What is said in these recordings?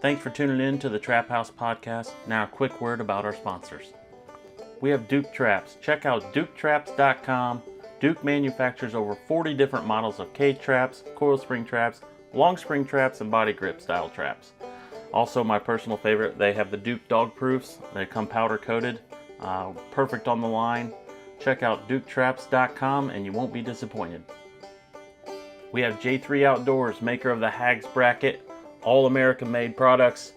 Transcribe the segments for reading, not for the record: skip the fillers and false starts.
Thanks for tuning in to the Trap House Podcast. Now a quick word about our sponsors. We have Duke Traps. Check out duketraps.com. Duke manufactures over 40 different models of K-traps, coil spring traps, long spring traps, and body grip style traps. Also, my personal favorite, they have the Duke dog proofs. They come powder coated, perfect on the line. Check out duketraps.com and you won't be disappointed. We have J3 Outdoors, maker of the Hags Bracket, all American made products.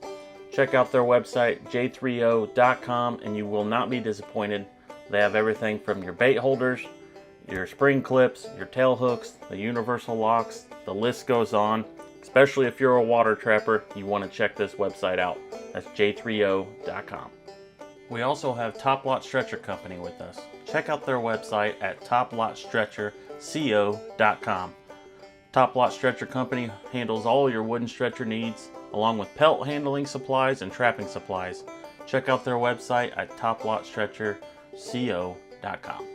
Check out their website, j3o.com, and you will not be disappointed. They have everything from your bait holders, your spring clips, your tail hooks, the universal locks, the list goes on. Especially if you're a water trapper, you want to check this website out. That's j3o.com. We also have Top Lot Stretcher Company with us. Check out their website at toplotstretcherco.com. Top Lot Stretcher Company handles all your wooden stretcher needs, along with pelt handling supplies and trapping supplies. Check out their website at toplotstretcherco.com.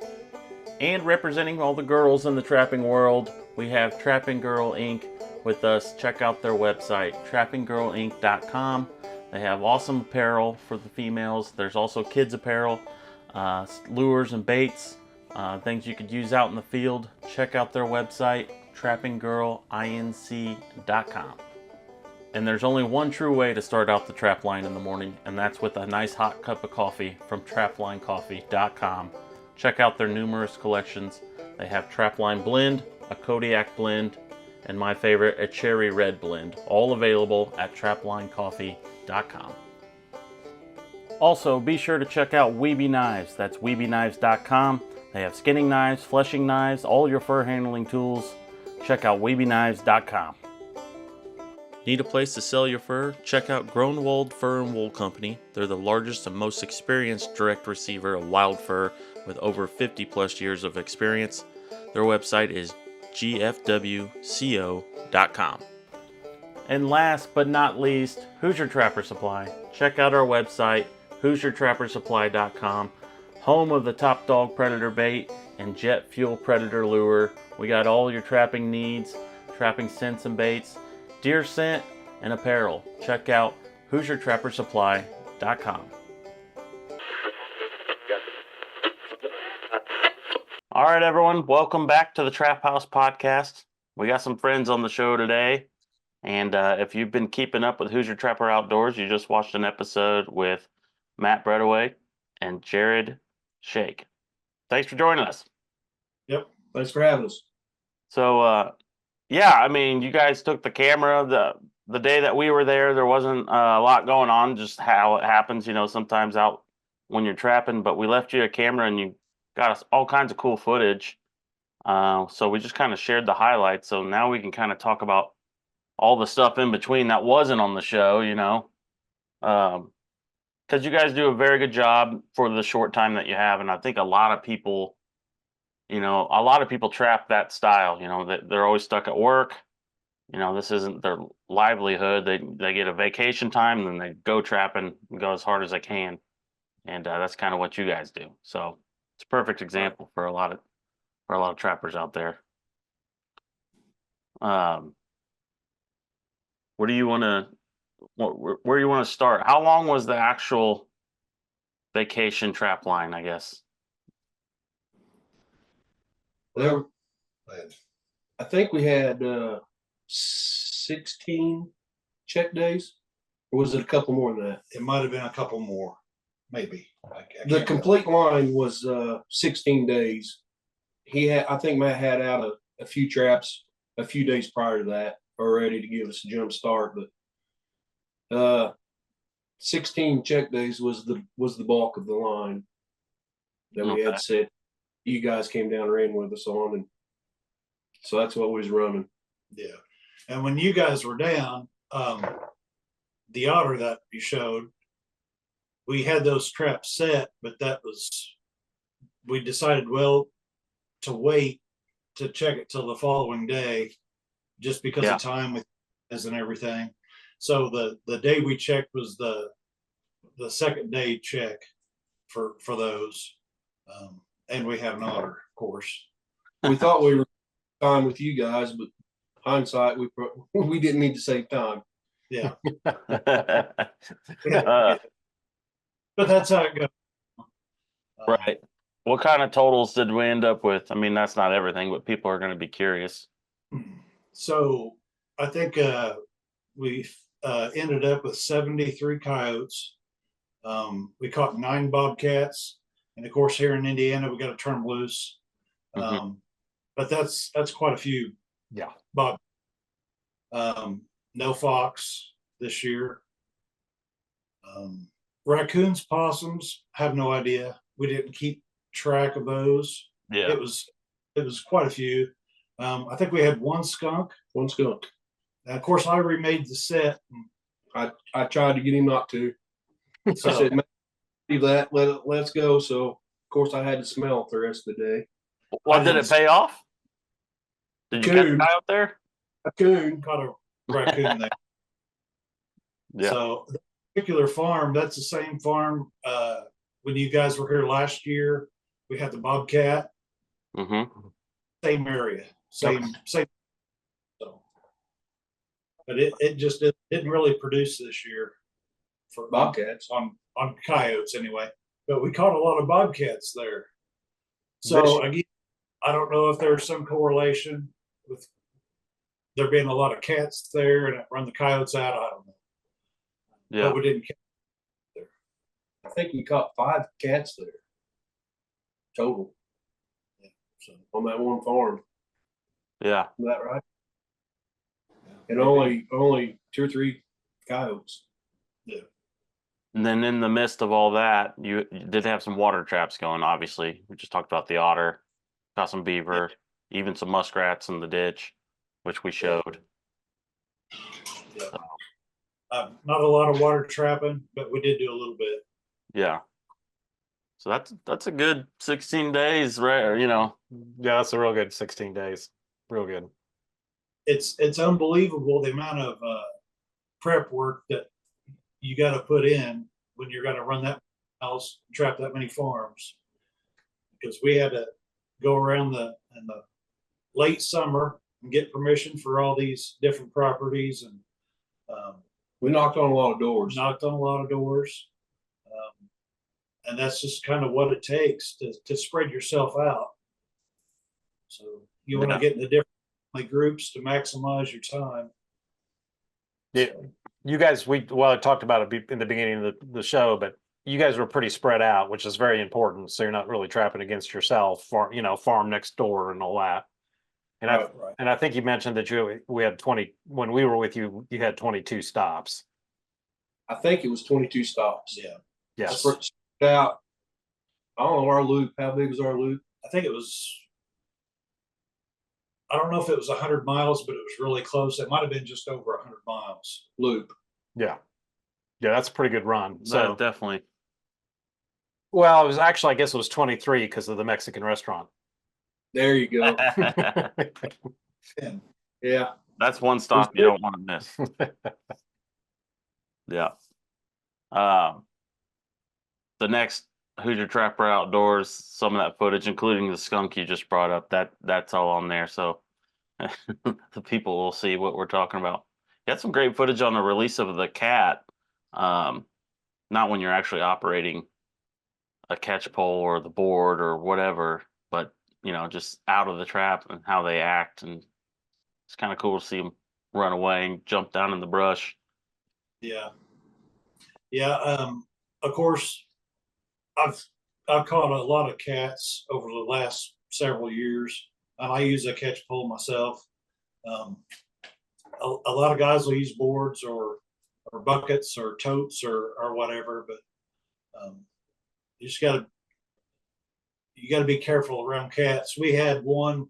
And representing all the girls in the trapping world, we have Trapping Girl Inc. with us. Check out their website, trappinggirlinc.com. They have awesome apparel for the females. There's also kids apparel, lures and baits, things you could use out in the field. Check out their website, trappinggirlinc.com. And there's only one true way to start out the trap line in the morning, and that's with a nice hot cup of coffee from traplinecoffee.com. Check out their numerous collections. They have Trapline Blend, a Kodiak Blend, and my favorite, a Cherry Red Blend, all available at traplinecoffee.com. Also, be sure to check out Weeby Knives. That's weebyknives.com. They have skinning knives, fleshing knives, all your fur handling tools. Check out weebyknives.com. Need a place to sell your fur? Check out Groenewald Fur and Wool Company. They're the largest and most experienced direct receiver of wild fur with over 50 plus years of experience. Their website is gfwco.com. And last but not least, Hoosier Trapper Supply. Check out our website, HoosierTrapperSupply.com, home of the Top Dog Predator Bait and Jet Fuel Predator Lure. We got all your trapping needs, trapping scents and baits, deer scent, and apparel. Check out HoosierTrapperSupply.com. All right, everyone, welcome back to the Trap House Podcast. We got some friends on the show today, and if you've been keeping up with Hoosier Trapper Outdoors, you just watched an episode with Matt Bredeweg and Jarod Shake. Thanks for joining us. Yep, thanks for having us. So, yeah, I mean, you guys took the camera. The day that we were there, there wasn't a lot going on, just how it happens, you know, sometimes out when you're trapping, but we left you a camera and you got us all kinds of cool footage. So we just kind of shared the highlights. So now we can kind of talk about all the stuff in between that wasn't on the show, you know, because you guys do a very good job for the short time that you have. And I think a lot of people trap that style, you know, that they're always stuck at work. You know, this isn't their livelihood. They get a vacation time and then they go trapping and go as hard as they can. And that's kind of what you guys do. So it's a perfect example for a lot of trappers out there. Where do you want to start? How long was the actual vacation trap line, I guess? Well, I think we had 16 check days, or was it a couple more than that? It might have been a couple more, maybe. The complete line was 16 days. I think Matt had out a few traps a few days prior to that already to give us a jump start, but 16 check days was the bulk of the line that we had set. You guys came down and ran with us on, and so that's what we was running. Yeah, and when you guys were down, the otter that you showed, we had those traps set, but we decided, well, to wait to check it till the following day, just because of time with us and everything. So the day we checked was the second day check for those, and we have an otter, of course. We thought we were time with you guys, but hindsight, we didn't need to save time. Yeah. Uh, But that's how it goes. right. What kind of totals did we end up with? I mean, that's not everything, but people are going to be curious. So I think we ended up with 73 coyotes. We caught 9 bobcats, and of course here in Indiana we got to turn them loose. But that's quite a few. Yeah. Bob. No fox this year. Raccoons, possums, have no idea. We didn't keep track of those. Yeah. It was quite a few. I think we had one skunk. One skunk. And of course, I remade the set. I tried to get him not to. So I said, "Man, leave that. Let's go." So of course I had to smell it the rest of the day. What did it pay off? Did you catch a Coon. guy out there? A coon. caught a raccoon there. Yeah. So the particular farm, that's the same farm. When you guys were here last year, we had the bobcat. Same area, same. So, but it just didn't really produce this year for Bobcats. on coyotes anyway. But we caught a lot of bobcats there. So again, I don't know if there's some correlation with there being a lot of cats there and it run the coyotes out. I don't know. Yeah. But we didn't catch there. I think we caught 5 cats there total. Yeah, so. On that one farm. Yeah. Is that right? And only 2 or 3 coyotes. Yeah. And then in the midst of all that, you did have some water traps going, obviously. We just talked about the otter, got some beaver, even some muskrats in the ditch, which we showed. Yeah. Not a lot of water trapping, but we did do a little bit. Yeah. So that's a good 16 days, right? Or, Yeah, that's a real good 16 days. Real good. It's unbelievable the amount of prep work that you got to put in when you're going to run that house, trap that many farms. Because we had to go around in the late summer and get permission for all these different properties, and We knocked on a lot of doors. knocked on a lot of doors. And that's just kind of what it takes to spread yourself out. So you want to get into different groups to maximize your time. Yeah, you guys, I talked about it in the beginning of the show, but you guys were pretty spread out, which is very important. So you're not really trapping against yourself, farm next door and all that. And Right. I think you mentioned that we had 20 when we were with you. You had 22 stops. I think it was 22 stops. Yeah. Yes. Spread out. I don't know our loop. How big is our loop? I think it was, I don't know if it was 100 miles, but it was really close. It might have been just over 100 miles. Loop. Yeah. Yeah, that's a pretty good run. So definitely. Well, it was actually, I guess it was 23 because of the Mexican restaurant. There you go. Yeah. That's one stop you don't want to miss. Yeah. The next Hoosier Trapper Outdoors, some of that footage, including the skunk you just brought up, that's all on there. So the people will see what we're talking about. You had some great footage on the release of the cat. Not when you're actually operating a catch pole or the board or whatever, but just out of the trap and how they act, and it's kind of cool to see them run away and jump down in the brush. Yeah. Of course, I've caught a lot of cats over the last several years, and I use a catch pole myself. A lot of guys will use boards or buckets or totes or whatever, but you got to be careful around cats. We had one.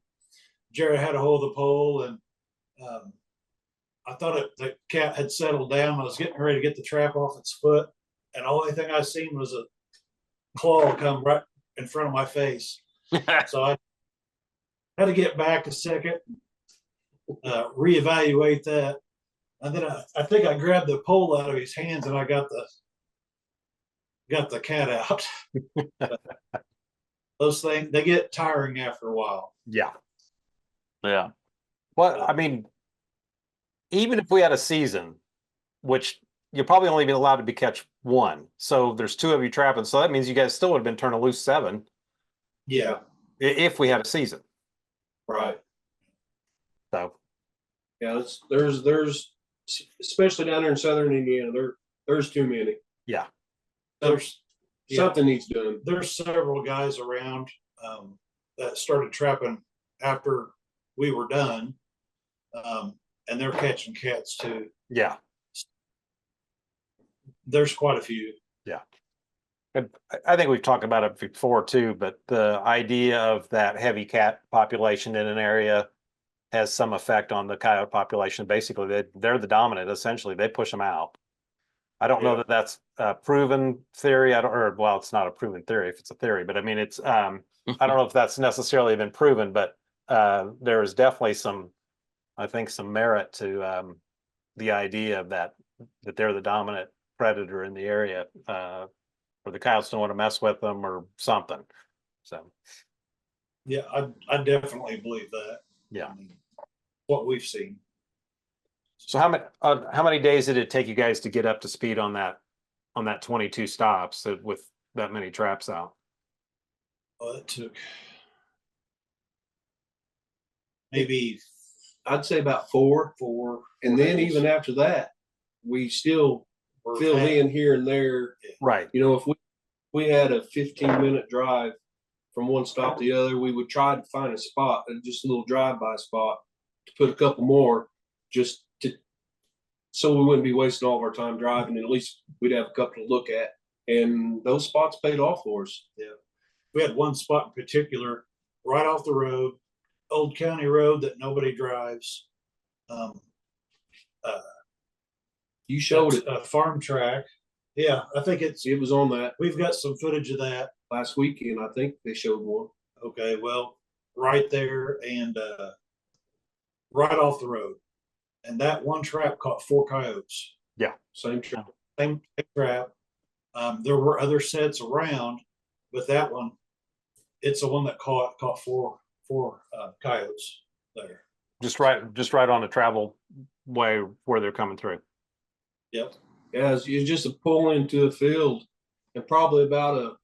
Jared had a hold of the pole, and I thought the cat had settled down. I was getting ready to get the trap off its foot, and the only thing I seen was a claw come right in front of my face. So I had to get back a second, reevaluate that, and then I think I grabbed the pole out of his hands and I got the cat out. Those things, they get tiring after a while. Yeah. Yeah. Well, I mean, even if we had a season, which you're probably only allowed to be catch one. So there's two of you trapping. So that means you guys still would have been turning loose 7 Yeah, if we had a season. Right. So Yeah, there's especially down there in southern Indiana, there's too many. yeah, there's Something needs done. there's several guys around that started trapping after we were done, and they're catching cats too. yeah. There's quite a few. Yeah. And I think we've talked about it before too, but the idea of that heavy cat population in an area has some effect on the coyote population. Basically, they're the dominant. Essentially, they push them out. I don't know Yeah. that that's a proven theory. Well, it's not a proven theory if it's a theory, but I mean, it's I don't know if that's necessarily been proven, but there is definitely I think some merit to the idea of that they're the dominant predator in the area, or the coyotes don't want to mess with them or something. So Yeah, I definitely believe that. yeah. I mean, what we've seen. So how many days did it take you guys to get up to speed on that 22 stops with that many traps out? Well, it took maybe I'd say about 4. And then days. even after that, we still We're fill at- in here and there. Right. You know, if we had a 15-minute drive from one stop to the other, we would try to find a spot, just a little drive-by spot, to put a couple more, just so we wouldn't be wasting all of our time driving. And at least we'd have a couple to look at. And those spots paid off for us. Yeah, we had one spot in particular right off the road, old county road that nobody drives. You showed it. A farm track. Yeah, I think It was on that we've got some footage of that. last weekend. I think they showed one. Okay, well, right there and right off the road. And that one trap caught 4 coyotes. Same trip. Same trap. There were other sets around, but that one, it's the one that caught 4 coyotes there. Just right on the travel way where they're coming through. Yep. Yeah, it's just a pull into a field, and probably about a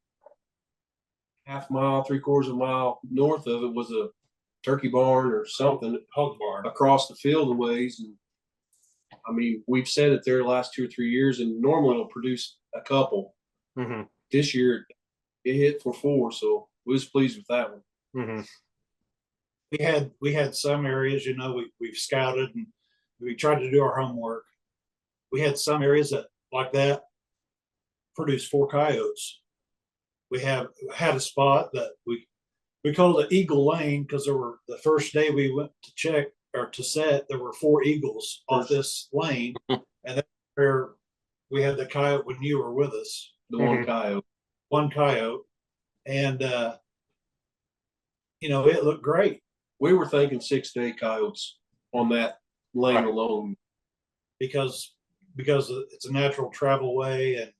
half mile, 3/4 of a mile north of it was a turkey barn or something Hog barn. across the field a ways. And I mean, we've said it there the last 2 or 3 years, and normally it'll produce a couple. Mm-hmm. This year it hit for 4, so we was pleased with that one. Mm-hmm. We had some areas, you know, we've scouted and we tried to do our homework. We had some areas that like that produced 4 coyotes. We had a spot that we called it Eagle Lane because there were, the first day we went to check or to set, there were 4 eagles off this lane, and that's where we had the coyote when you were with us. The one coyote. One coyote, and you know, it looked great. We were thinking 6 to 8 coyotes on that lane Right. alone. because it's a natural travel way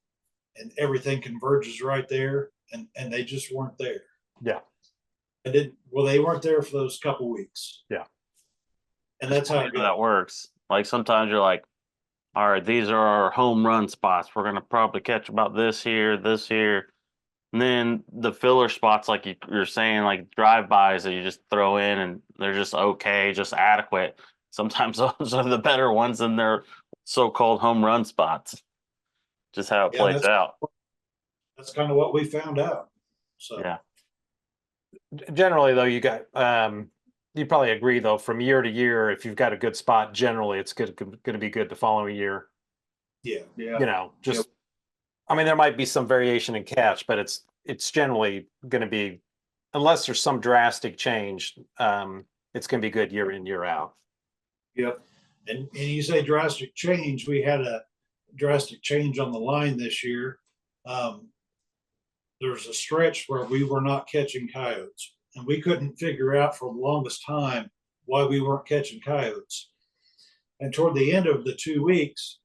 and everything converges right there, and they just weren't there. Yeah. They weren't there for those couple weeks. Yeah. And that's how it That goes. works. Like sometimes you're like, all right, these are our home run spots. We're gonna probably catch about this here. And then the filler spots, like you're saying, like drive-bys that you just throw in and they're just okay, just adequate. Sometimes those are the better ones than their so-called home run spots. Just how it Yeah, plays out. That's kind of what we found out. So Yeah. Generally, though, you probably agree, though, from year to year, if you've got a good spot, generally it's going to be good the following year. yeah. Yeah. You know, just I mean, there might be some variation in catch, but it's generally going to be, unless there's some drastic change, it's going to be good year in, year out. Yep. And you say drastic change, we had a drastic change on the line this year. There's a stretch where we were not catching coyotes, and we couldn't figure out for the longest time why we weren't catching coyotes. And toward the end of the 2 weeks,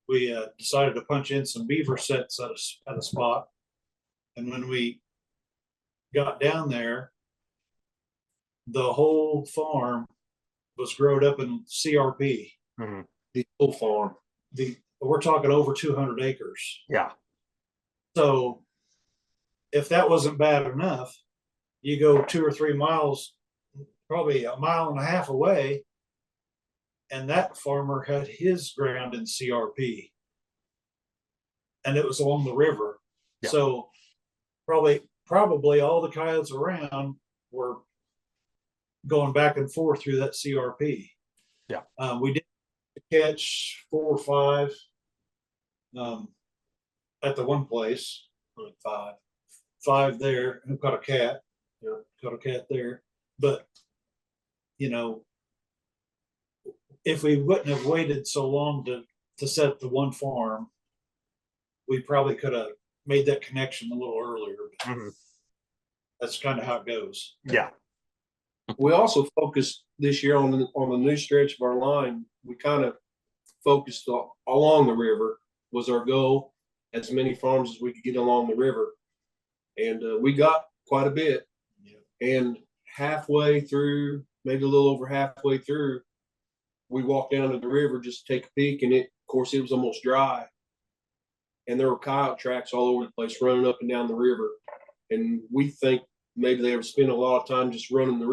we decided to punch in some beaver sets at a spot. And when we got down there, the whole farm was growed up in CRP. The whole farm. we're talking over 200 acres. Yeah. So if that wasn't bad enough, you go 2 or 3 miles, probably a mile and a half away, and that farmer had his ground in CRP, and it was along the river. Yeah. So probably all the coyotes around were going back and forth through that CRP. Yeah. We did catch 4 or 5 at the one place, like 5 there, who caught a cat. Yeah, caught a cat there. But you know, if we wouldn't have waited so long to set the one farm, we probably could have made that connection a little earlier. Mhm. That's kind of how it goes. Yeah. We also focused this year on the new stretch of our line. We kind of focused along the river was our goal, as many farms as we could get along the river, and we got quite a bit. Yeah. And halfway through, maybe a little over halfway through, we walked down to the river just to take a peek, and of course it was almost dry, and there were coyote tracks all over the place running up and down the river, and we think maybe they were spending a lot of time just running the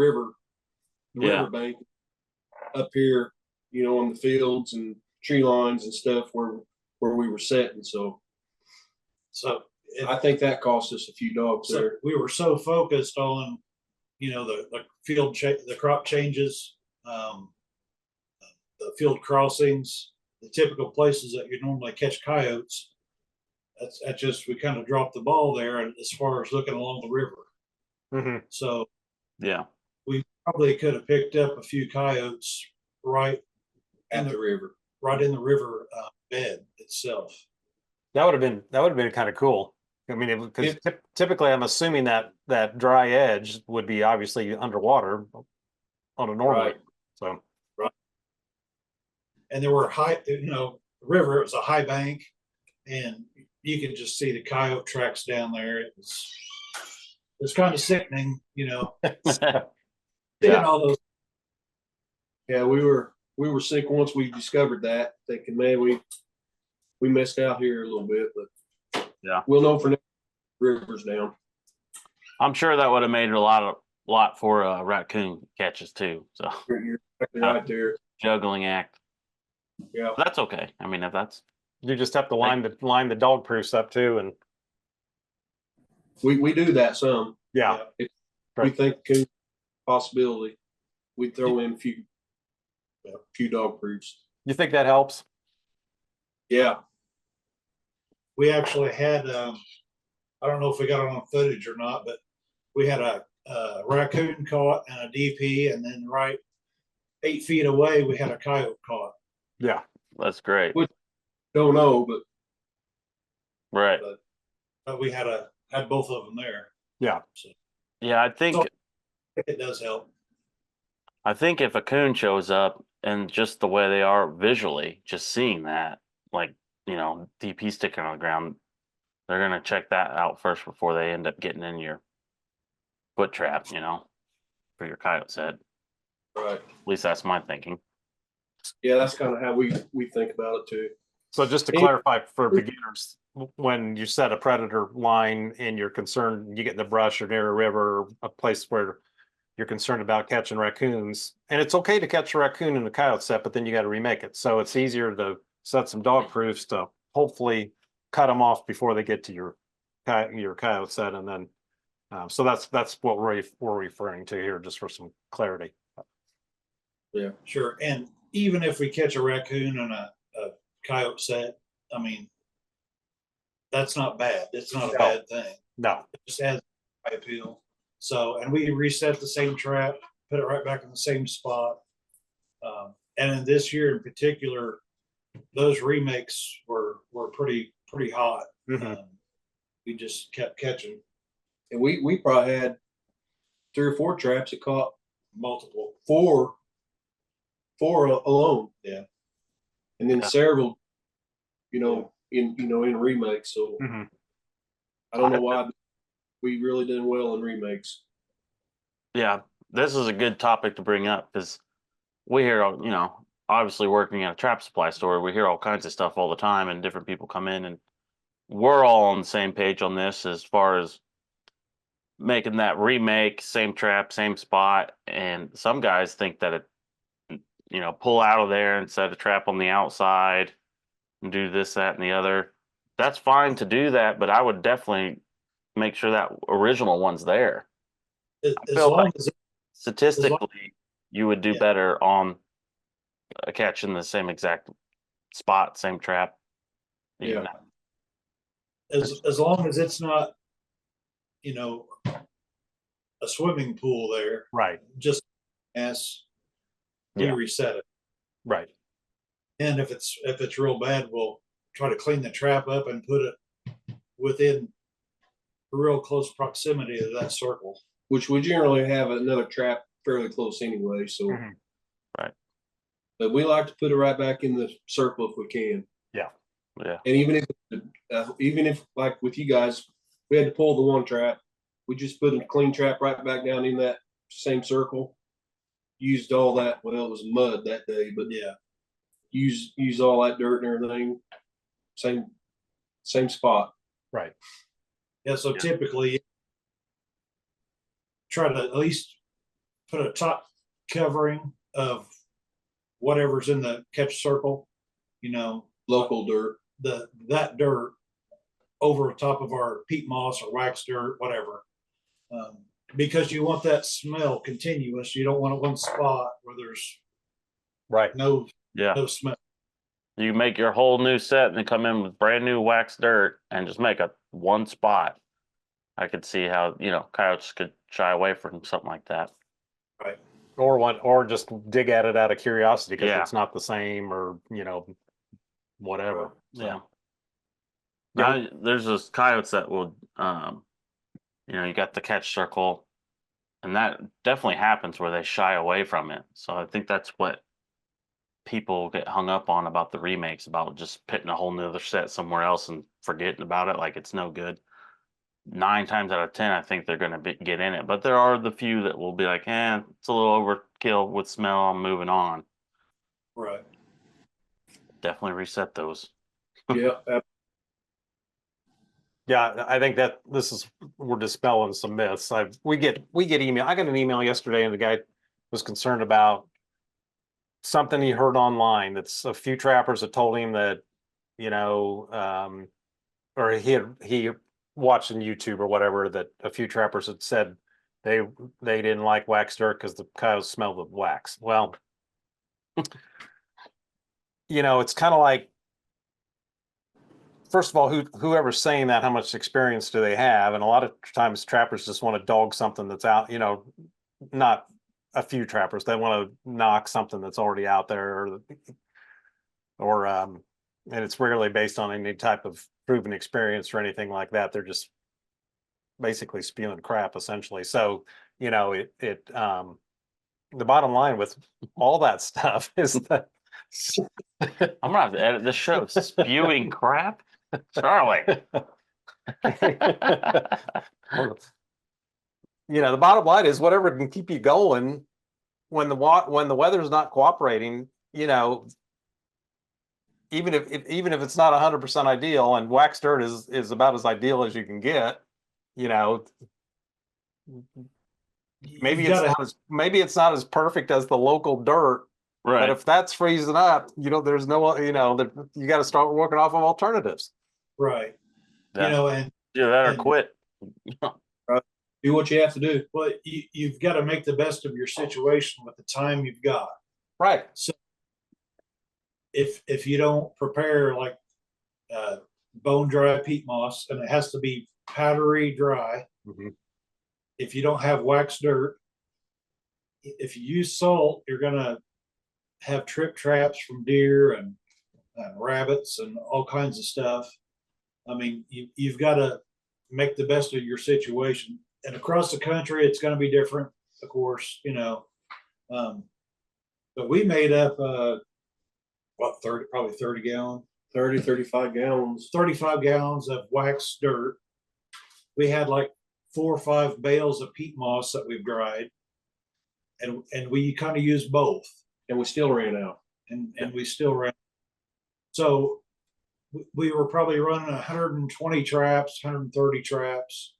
riverbank up here, on the fields and tree lines and stuff where we were setting. So I think that cost us a few dogs there. We were so focused on, the field, the crop changes, the field crossings, the typical places that you normally catch coyotes. That's just, we kind of dropped the ball there, and as far as looking along the river. Mm-hmm. So yeah, we probably could have picked up a few coyotes right in the river bed itself. That would have been kind of cool. I mean, because typically I'm assuming that dry edge would be obviously underwater on a normal. Right. So. Right. And there were river, it was a high bank, and you could just see the coyote tracks down there. It was kind of sickening, yeah. All those. Yeah, we were sick once we discovered that, thinking, man, we missed out here a little bit, but yeah, we'll know for next rivers down. I'm sure that would have made it a lot for raccoon catches too. So You're right there. Juggling act. Yeah, but that's okay. I mean, if that's, you just have to line the dog proofs up too, and we do that some. Yeah. We think could possibility. We throw in a few dog proofs. You think that helps? Yeah. We actually had, I don't know if we got it on footage or not, but we had a raccoon caught and a DP, and then right 8 feet away, we had a coyote caught. Yeah. that's great. Don't know, but Right. But we had both of them there. Yeah. So Yeah, I think it does help. I think if a coon shows up and just the way they are visually, just seeing that, like, DP sticking on the ground, they're going to check that out first before they end up getting in your foot trap, for your coyote's head. right. At least that's my thinking. Yeah, that's kind of how we think about it too. So just to clarify for beginners, when you set a predator line and you're concerned, you get in the brush or near a river, or a place where you're concerned about catching raccoons, and it's okay to catch a raccoon in a coyote set, but then you got to remake it. So it's easier to set some dog proofs to hopefully cut them off before they get to your coyote set, and then so that's what we're referring to here, just for some clarity. Yeah, sure. And even if we catch a raccoon in a coyote set, I mean, that's not bad. It's not a bad thing. No, it just adds high appeal. So, and we reset the same trap, put it right back in the same spot. And in this year in particular, those remakes were pretty hot. Mm-hmm. We just kept catching. and we probably had 3 or 4 traps that caught Multiple. four alone. Yeah. And then Yeah. several, in remakes. So Mm-hmm. I don't know why we really did well in remakes. Yeah, this is a good topic to bring up because we hear, obviously working at a trap supply store, we hear all kinds of stuff all the time, and different people come in, and we're all on the same page on this as far as making that remake, same trap, same spot. And some guys think that pull out of there and set a trap on the outside and do this, that, and the other. That's fine to do that, but I would definitely make sure that original one's there. I As feel long like as statistically, you would do Yeah. better on a catch in the same exact spot, same trap. Yeah. as long as it's not, you know, a swimming pool there, Right, just as we Yeah. reset it. right. And if it's real bad, we'll try to clean the trap up and put it within real close proximity to that circle. Which we generally have another trap fairly close anyway. So, Mhm. but we like to put it right back in the circle if we can. Yeah. And even if like with you guys, we had to pull the one trap, we just put a clean trap right back down in that same circle. Used all that. Well, it was mud that day, but Yeah. use all that dirt and everything. Same spot. Right. Yeah. So Yeah. typically try to at least put a top covering of whatever's in the catch circle, Local dirt. that dirt over top of our peat moss or wax dirt, whatever. Because you want that smell continuous. You don't want one spot where there's Right. no Yeah. smell. You make your whole new set and then come in with brand new wax dirt and just make a one spot. I could see how, coyotes could shy away from something like that. Right. Or just dig at it out of curiosity because Yeah. it's not the same, or whatever. Yeah. So, Now there's those coyotes that will, you got the catch circle, and that definitely happens where they shy away from it. So I think that's what people get hung up on about the remakes, about just putting a whole nother set somewhere else and forgetting about it like it's no good. 9 times out of 10, I think they're going to get in it, but there are the few that will be like, it's a little overkill with smell, I'm moving on. Right. Definitely reset those. Yeah. yeah, I think that we're dispelling some myths. We get email. I got an email yesterday, and the guy was concerned about something he heard online. That's a few trappers had told him that, or he watched on YouTube or whatever, that a few trappers had said they didn't like wax dirt because the coyotes smell the wax. Well, it's kind of like, first of all, whoever's saying that, how much experience do they have? And a lot of times trappers just want to dog something that's out, not a few trappers. They want to knock something that's already out there, and it's rarely based on any type of proven experience or anything like that. They're just basically spewing crap, essentially. So, the bottom line with all that stuff is that I'm gonna have to edit this show. Spewing crap, Charlie. The bottom line is whatever can keep you going when the weather's not cooperating. Even if it's not 100% ideal, and wax dirt is about as ideal as you can get, maybe it's not as perfect as the local dirt, Right. but if that's freezing up, there's no, you got to start working off of alternatives. Right. Yeah. And Do that or quit. Do what you have to do. well, you've got to make the best of your situation with the time you've got. Right. So if you don't prepare like bone dry peat moss, and it has to be powdery dry. Mm-hmm. If you don't have wax dirt, if you use salt, you're gonna have trip traps from deer and rabbits and all kinds of stuff. I mean, you've got to make the best of your situation. And across the country, it's going to be different, of course, but we made up, 30 gallon, 35 gallons. 35 gallons of wax dirt. We had like 4 or 5 bales of peat moss that we've dried. And we kind of used both. And we still ran out. and we still ran. So we were probably running 120 traps, 130 traps.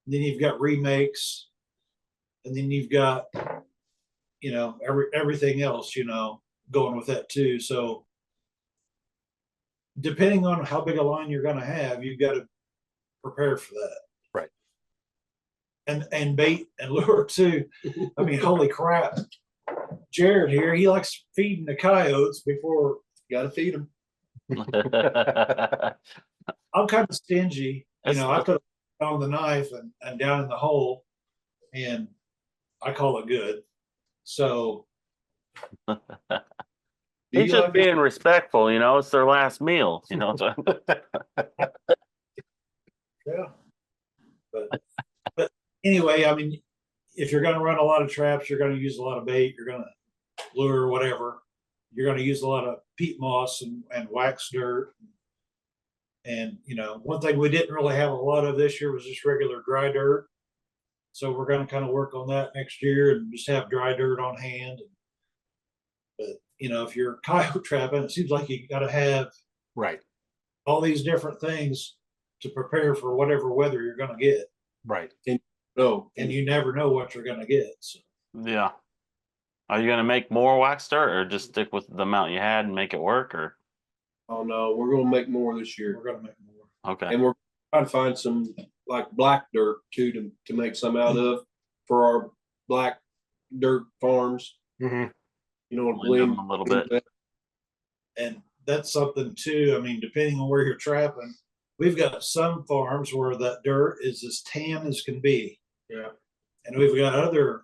And then you've got remakes, and then you've got, everything else, going with that too. So depending on how big a line you're going to have, you've got to prepare for that. Right. And bait and lure too. I mean, holy crap. Jarod here, he likes feeding the coyotes before. Got to feed them. I'm kind of stingy. That's I put it on the knife and down in the hole, and I call it good. So He's just being respectful, it's their last meal, so. yeah. But anyway, I mean, if you're going to run a lot of traps, you're going to use a lot of bait, you're going to lure, whatever. You're going to use a lot of peat moss and wax dirt. And, one thing we didn't really have a lot of this year was just regular dry dirt. So we're going to kind of work on that next year and just have dry dirt on hand. But, if you're coyote trapping, it seems like you got to have Right. all these different things to prepare for whatever weather you're going to get. Right. And you never know what you're going to get. So. Yeah. Are you going to make more wax dirt or just stick with the amount you had and make it work, or? Oh no, we're going to make more this year. We're going to make more. Okay. And we're trying to find some like black dirt too to make some out of for our black dirt farms. Mm-hmm. Blend a little bit. And that's something too. I mean, depending on where you're trapping, we've got some farms where that dirt is as tan as can be. Yeah. And we've got other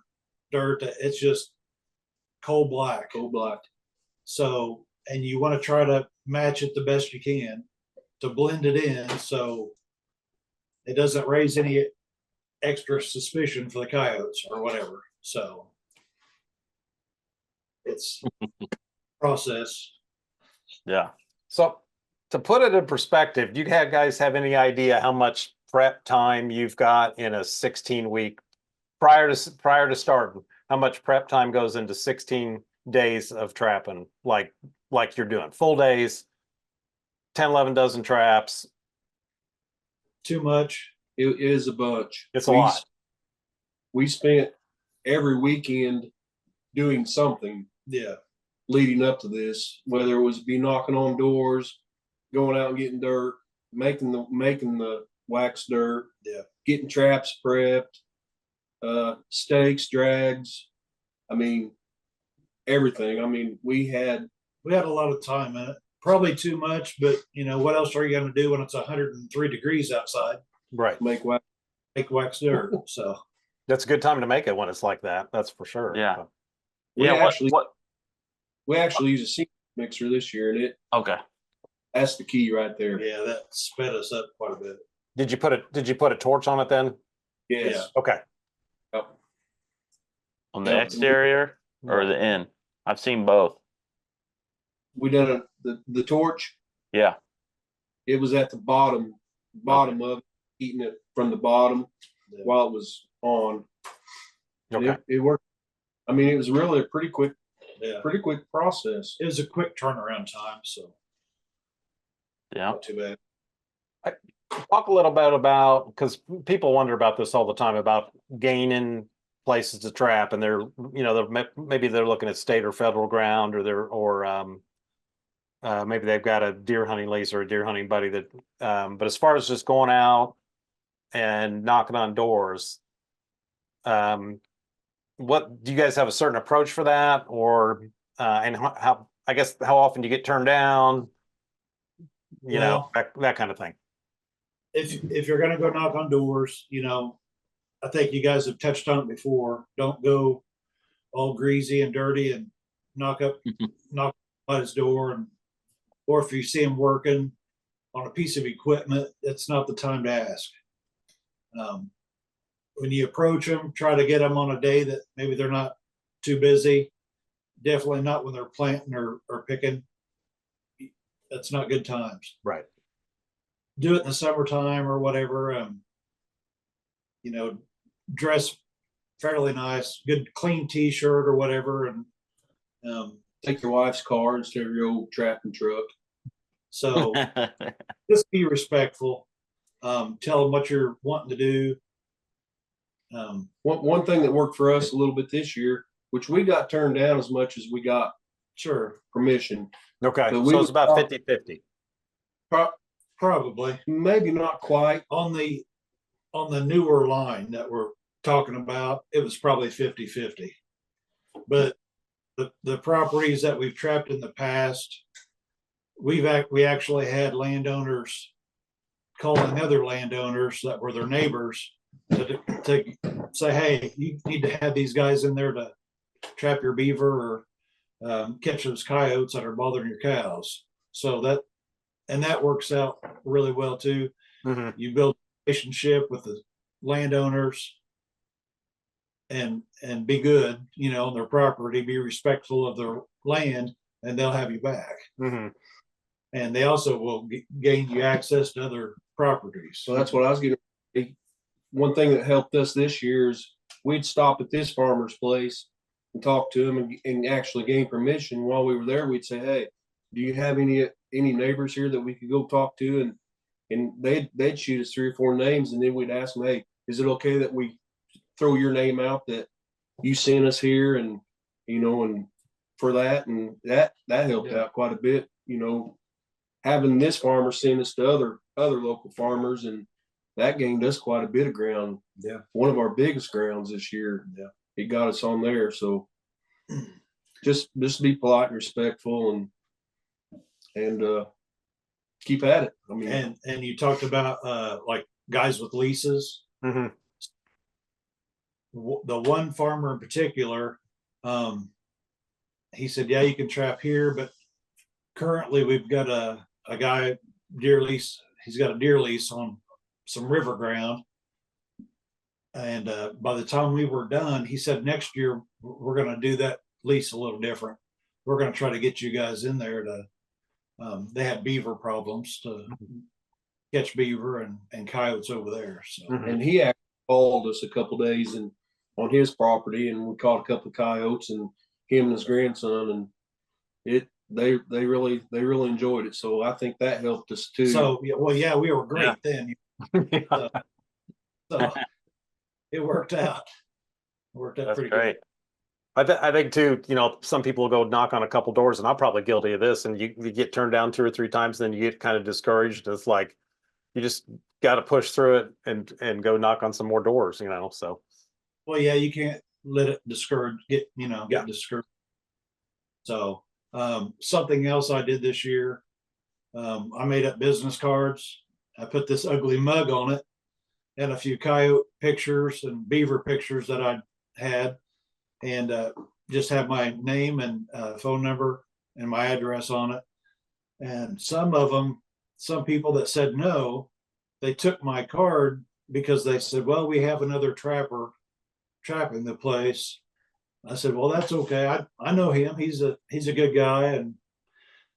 dirt that it's just coal black. Coal black. So, and you want to try to match it the best you can to blend it in so it doesn't raise any extra suspicion for the coyotes or whatever. So it's process. Yeah. So to put it in perspective, do you guys have any idea how much prep time you've got in a 16-week prior to starting? How much prep time goes into 16 days of trapping, like you're doing full days, 10, 11 dozen traps? Too much. It is a bunch. It's a lot. We spent every weekend doing something. Yeah. Leading up to this, whether it was be knocking on doors, going out and getting dirt, making the wax dirt, getting traps prepped, stakes, drags. I mean, everything. I mean, we had a lot of time in it. Probably too much, but what else are you going to do when it's 103 degrees outside? Right. Make wax dirt. So that's a good time to make it when it's like that. That's for sure. Yeah. So. We actually use a seed mixer this year, and that's the key right there. Yeah, that sped us up quite a bit. Did you put a torch on it then? Yes. Yeah. Okay. Yep. On the exterior or the in? I've seen both. We done the torch. Yeah. It was at the bottom of it, heating it from the bottom while it was on. Okay. It worked. I mean, it was really a pretty quick process. It was a quick turnaround time, so Yeah. not too bad. Talk a little bit about, because people wonder about this all the time, about gaining places to trap, and maybe they're looking at state or federal ground, or maybe they've got a deer hunting lease or a deer hunting buddy that. But as far as just going out and knocking on doors, what do you guys have a certain approach for that, or and how often do you get turned down? That kind of thing. If you're going to go knock on doors, I think you guys have touched on it before. Don't go all greasy and dirty and knock on his door, or if you see him working on a piece of equipment, it's not the time to ask. When you approach them, try to get them on a day that maybe they're not too busy. Definitely not when they're planting or picking. That's not good times. Right. Do it in the summertime or whatever. Dress fairly nice, good clean t-shirt or whatever, and take your wife's car instead of your old trapping truck. So just be respectful. Tell them what you're wanting to do. One thing that worked for us a little bit this year, which we got turned down as much as we got permission. Okay, But so it's about 50-50. Probably. Maybe not quite. On the newer line that we're talking about, it was probably 50-50. But the properties that we've trapped in the past, we actually had landowners calling other landowners that were their neighbors to say, hey, you need to have these guys in there to trap your beaver or catch those coyotes that are bothering your cows. So that works out really well too. Mm-hmm. You build a relationship with the landowners and be good, on their property, be respectful of their land, and they'll have you back. Mm-hmm. And they also will gain you access to other properties. So that's what I was getting. One thing that helped us this year is we'd stop at this farmer's place and talk to him and actually gain permission. While we were there, we'd say, hey, do you have any neighbors here that we could go talk to? And they'd shoot us 3 or 4 names, and then we'd ask them, hey, is it okay that we throw your name out that you sent us here? And and for that, and that helped out quite a bit. Having this farmer send us to other local farmers, and that gained us quite a bit of ground. Yeah, one of our biggest grounds this year. Yeah, it got us on there. So just be polite and respectful, and keep at it. I mean, and you talked about like guys with leases. Mm-hmm. The one farmer in particular, he said, yeah, you can trap here, but currently we've got a guy deer lease. He's got a deer lease on some river ground. And by the time we were done, he said, next year we're going to do that lease a little different. We're going to try to get you guys in there to, they had beaver problems to catch beaver and coyotes over there. So, and he actually called us a couple of days on his property, and we caught a couple of coyotes, and him and his grandson, and they really enjoyed it. So I think that helped us too. So we were great then. So it worked out. That's pretty great. good. I think too, some people will go knock on a couple doors, and I'm probably guilty of this, and you get turned down 2 or 3 times, and then you get kind of discouraged. It's like you just got to push through it and go knock on some more doors, so. Well, yeah, you can't let it get discouraged. So something else I did this year, I made up business cards. I put this ugly mug on it and a few coyote pictures and beaver pictures that I had, and just have my name and phone number and my address on it. And some people that said no, they took my card because they said, well, we have another trapper trapping the place. I said, well, that's okay. I know him. He's a good guy. And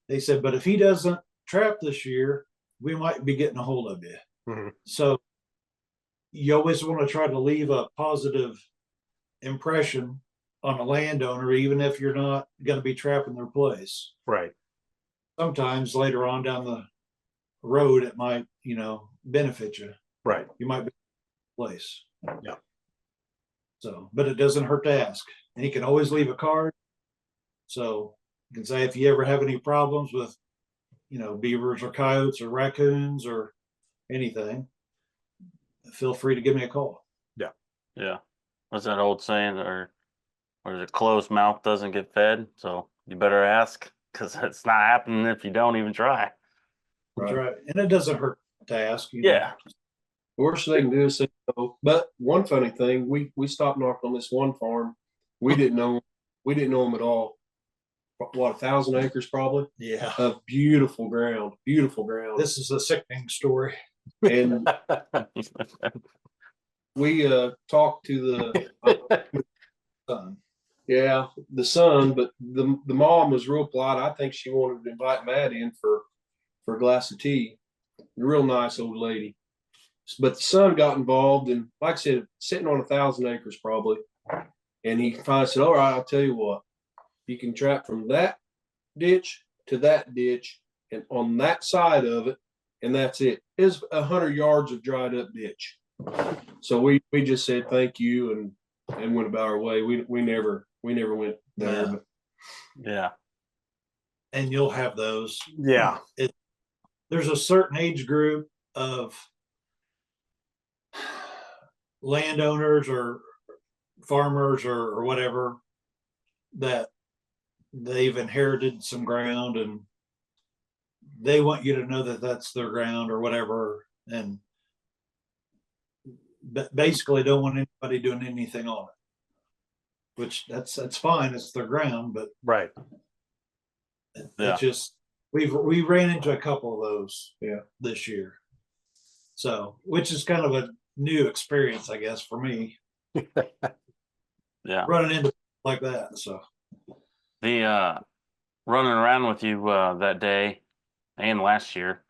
they said, but if he doesn't trap this year, we might be getting a hold of you. Mm-hmm. So you always want to try to leave a positive impression on a landowner, even if you're not going to be trapping their place. Right. Sometimes later on down the road, it might, benefit you. Right. You might be in a place. Yeah. So, but it doesn't hurt to ask. And you can always leave a card. So you can say, if you ever have any problems with, beavers or coyotes or raccoons or anything, feel free to give me a call. Yeah. What's that old saying? Or a closed mouth doesn't get fed. So you better ask, because it's not happening if you don't even try. That's right. And it doesn't hurt to ask. Yeah. The worst they can do is say no. But one funny thing, we stopped knocking on this one farm. We didn't know him at all. What, 1,000 acres probably? Yeah. Of beautiful ground. This is a sickening story. And we talked to the Son. yeah, the son, but the mom was real polite. I think she wanted to invite Matt in for a glass of tea. A real nice old lady. But the son got involved, and like I said, sitting on 1,000 acres probably. And he finally said, all right, I'll tell you what, You can trap from that ditch to that ditch and on that side of it, and that's it. It's 100 yards of dried up ditch. So we just said thank you and went about our way. We never went there. Yeah. But Yeah. And you'll have those. Yeah. There's a certain age group of landowners or farmers or whatever that they've inherited some ground and they want you to know that that's their ground or whatever, and basically don't want anybody doing anything on it, which that's fine. It's their ground, but Right. it just we ran into a couple of those this year, so which is kind of a new experience, I guess, for me. Yeah. Running into like that. So The running around with you that day and last year,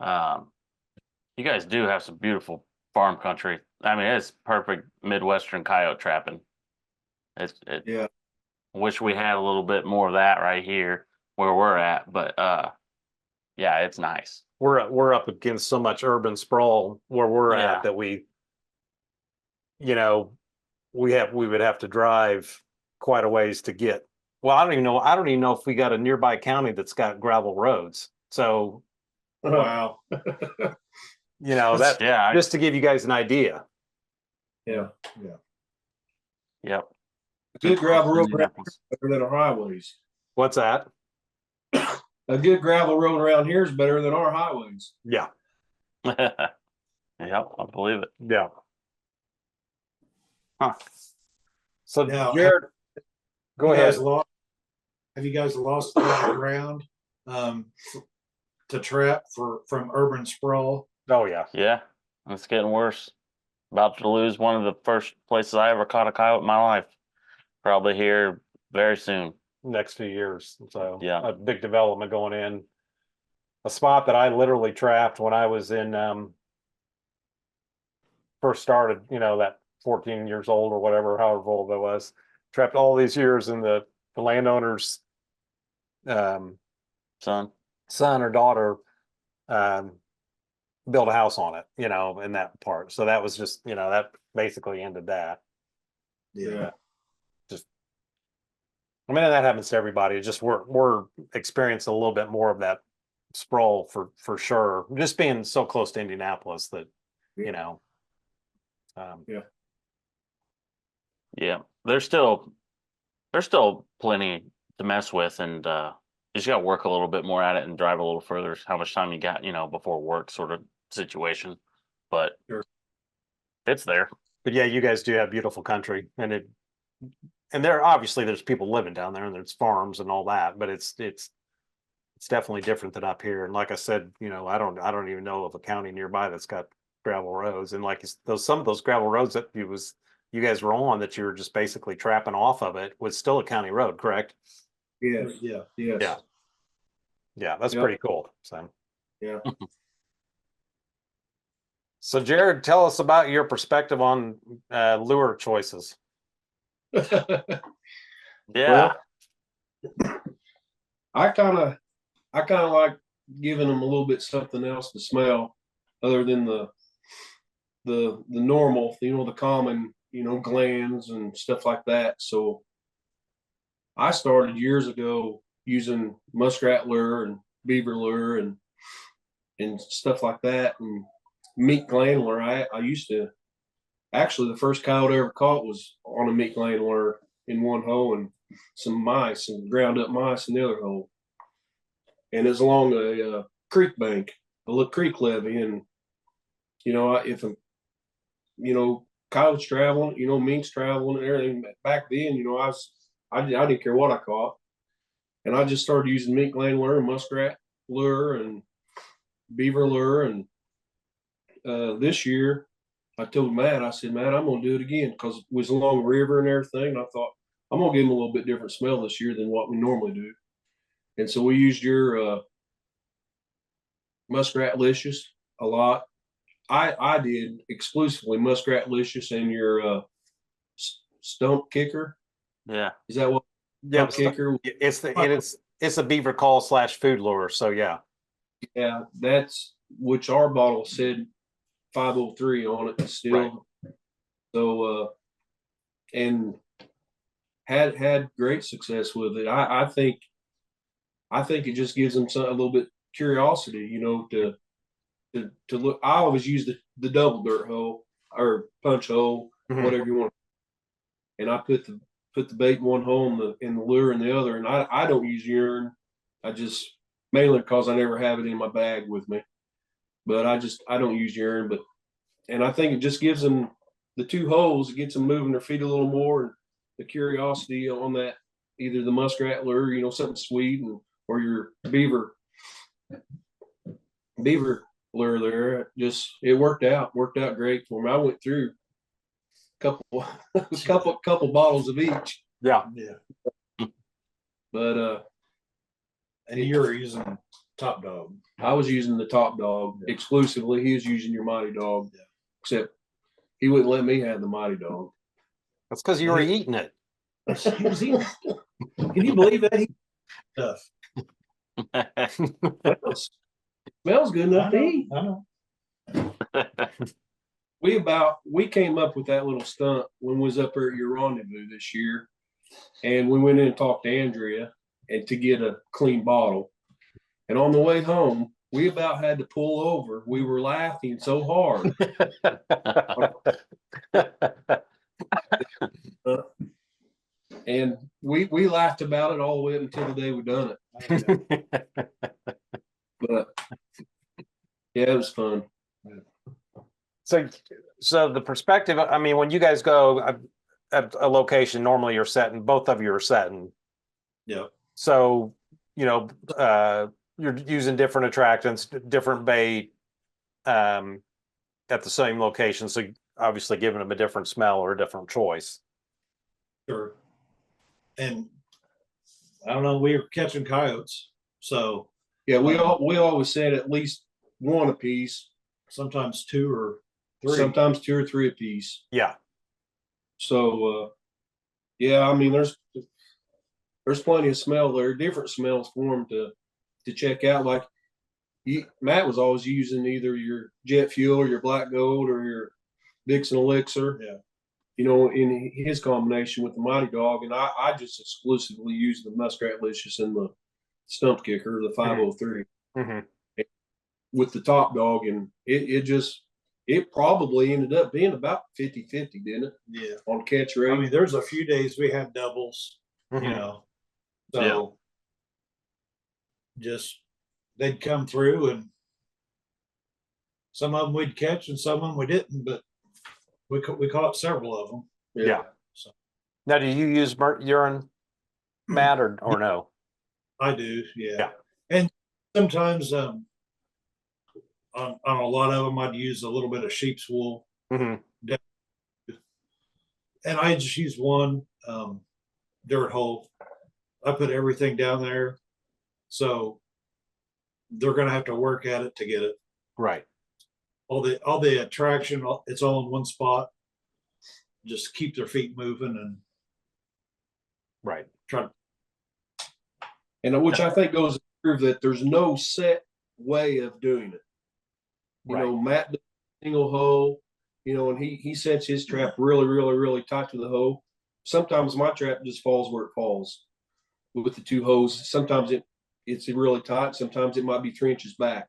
you guys do have some beautiful farm country. I mean, it's perfect Midwestern coyote trapping. yeah, Wish we had a little bit more of that right here where we're at, but yeah, it's nice. We're up against so much urban sprawl where we're Yeah. at that we would have to drive quite a ways to get. Well, I don't even know if we got a nearby county that's got gravel roads. So, wow. that Yeah. just to give you guys an idea. yeah. Yep. A good gravel road around Indianapolis. here is better than our highways. What's that? A good gravel road around here is better than our highways. Yeah. Yep, I believe it. Yeah. Huh. So, Now, Jared, go ahead. Have you guys lost a lot of ground to trap from urban sprawl? Oh yeah. Yeah, it's getting worse. About to lose one of the first places I ever caught a coyote in my life. Probably here very soon. Next few years. So Yeah. a big development going in. A spot that I literally trapped when I was in first started, that 14 years old or whatever, however old I was. Trapped all these years in the landowner's Son. son or daughter built a house on it, in that part. So that was just, that basically ended that. Yeah. I mean, that happens to everybody. It's just we're experiencing a little bit more of that sprawl for sure. Just being so close to Indianapolis that, Yeah. There's still plenty to mess with, and you just got to work a little bit more at it and drive a little further. How much time you got, before work sort of situation, but Sure. It's there. But yeah, you guys do have beautiful country, and there's people living down there, and there's farms and all that, but it's definitely different than up here. And like I said, I don't even know of a county nearby that's got gravel roads. And like some of those gravel roads that you guys were on, that you were just basically trapping off of, it was still a county road, correct? Yes. Yeah. Yes. Yeah, that's Yep. pretty cool. So Yeah. So Jared, tell us about your perspective on lure choices. Yeah. Well, I kind of like giving them a little bit something else to smell other than the normal, the common, glands and stuff like that. So I started years ago using muskrat lure and beaver lure and stuff like that, and meat gland lure. I used to actually, the first coyote I ever caught was on a meat gland lure in one hole, and some ground up mice in the other hole. And it's along a creek bank, a little creek levee. And, if coyotes traveling, minks traveling and everything back then, I didn't care what I caught. And I just started using meat gland lure, muskrat lure, and beaver lure. And this year I told Matt, I said, Matt, I'm going to do it again, because it was along the river and everything. And I thought, I'm going to give them a little bit different smell this year than what we normally do. And so we used your Muskrat Licious a lot. I did exclusively Muskrat Licious and your Stump Kicker. Yeah. Is that what stump kicker. It's a beaver call / food lure. So yeah. Yeah, that's which our bottle said 503 on it still. Right. So and had great success with it. I think it just gives them a little bit curiosity, to look. I always use the double dirt hole or punch hole, whatever you want. And I put the bait in one hole and the lure in the other. And I don't use urine. I just mainly because I never have it in my bag with me. But I don't use urine. And I think it just gives them the two holes. It gets them moving their feet a little more, and the curiosity on that, either the muskrat lure, something sweet, or your beaver lure there. It worked out great for me. I went through a couple bottles of each. Yeah. But and you were using Top Dog. I was using the Top Dog exclusively. He was using your Mighty Dog, except he wouldn't let me have the Mighty Dog. That's because you were eating it. He was eating. Can you believe that? Stuff. Smells good enough to eat. I know. We came up with that little stunt when we was up there at your rendezvous this year, and we went in and talked to Andrea and to get a clean bottle. And on the way home, we about had to pull over. We were laughing so hard. And we laughed about it all the way up until the day we done it. But yeah, it was fun. So the perspective, I mean, when you guys go at a location, normally you're setting, both of you are setting. Yeah. So, you're using different attractants, different bait, at the same location. So obviously giving them a different smell or a different choice. Sure. And I don't know, we were catching coyotes. So yeah, we always said at least one apiece. Sometimes two or three. Sometimes two or three apiece. Yeah. So yeah, I mean there's plenty of smell there, different smells for them to check out. Like Matt was always using either your jet fuel or your black gold or your Dixon elixir. Yeah. In his combination with the Mighty Dog, and I just exclusively use the Muskrat Licious and the Stump Kicker, the 503, with the Top Dog, and it probably ended up being about 50-50, didn't it? Yeah. On catch rate. I mean, there's a few days we had doubles, so just they'd come through, and some of them we'd catch and some of them we didn't, but we caught several of them. Yeah. So now, do you use urine, Matt, or no? I do. Yeah. And sometimes on a lot of them, I'd use a little bit of sheep's wool. And I just use one dirt hole. I put everything down there, so they're going to have to work at it to get it right. all the attraction, it's all in one spot. Just keep their feet moving and Right. try. And which I think goes to prove that there's no set way of doing it. You know, Matt does a single hole, you know, and he sets his trap really, really, really tight to the hole. Sometimes my trap just falls where it falls with the two holes. Sometimes it's really tight. Sometimes it might be 3 inches back.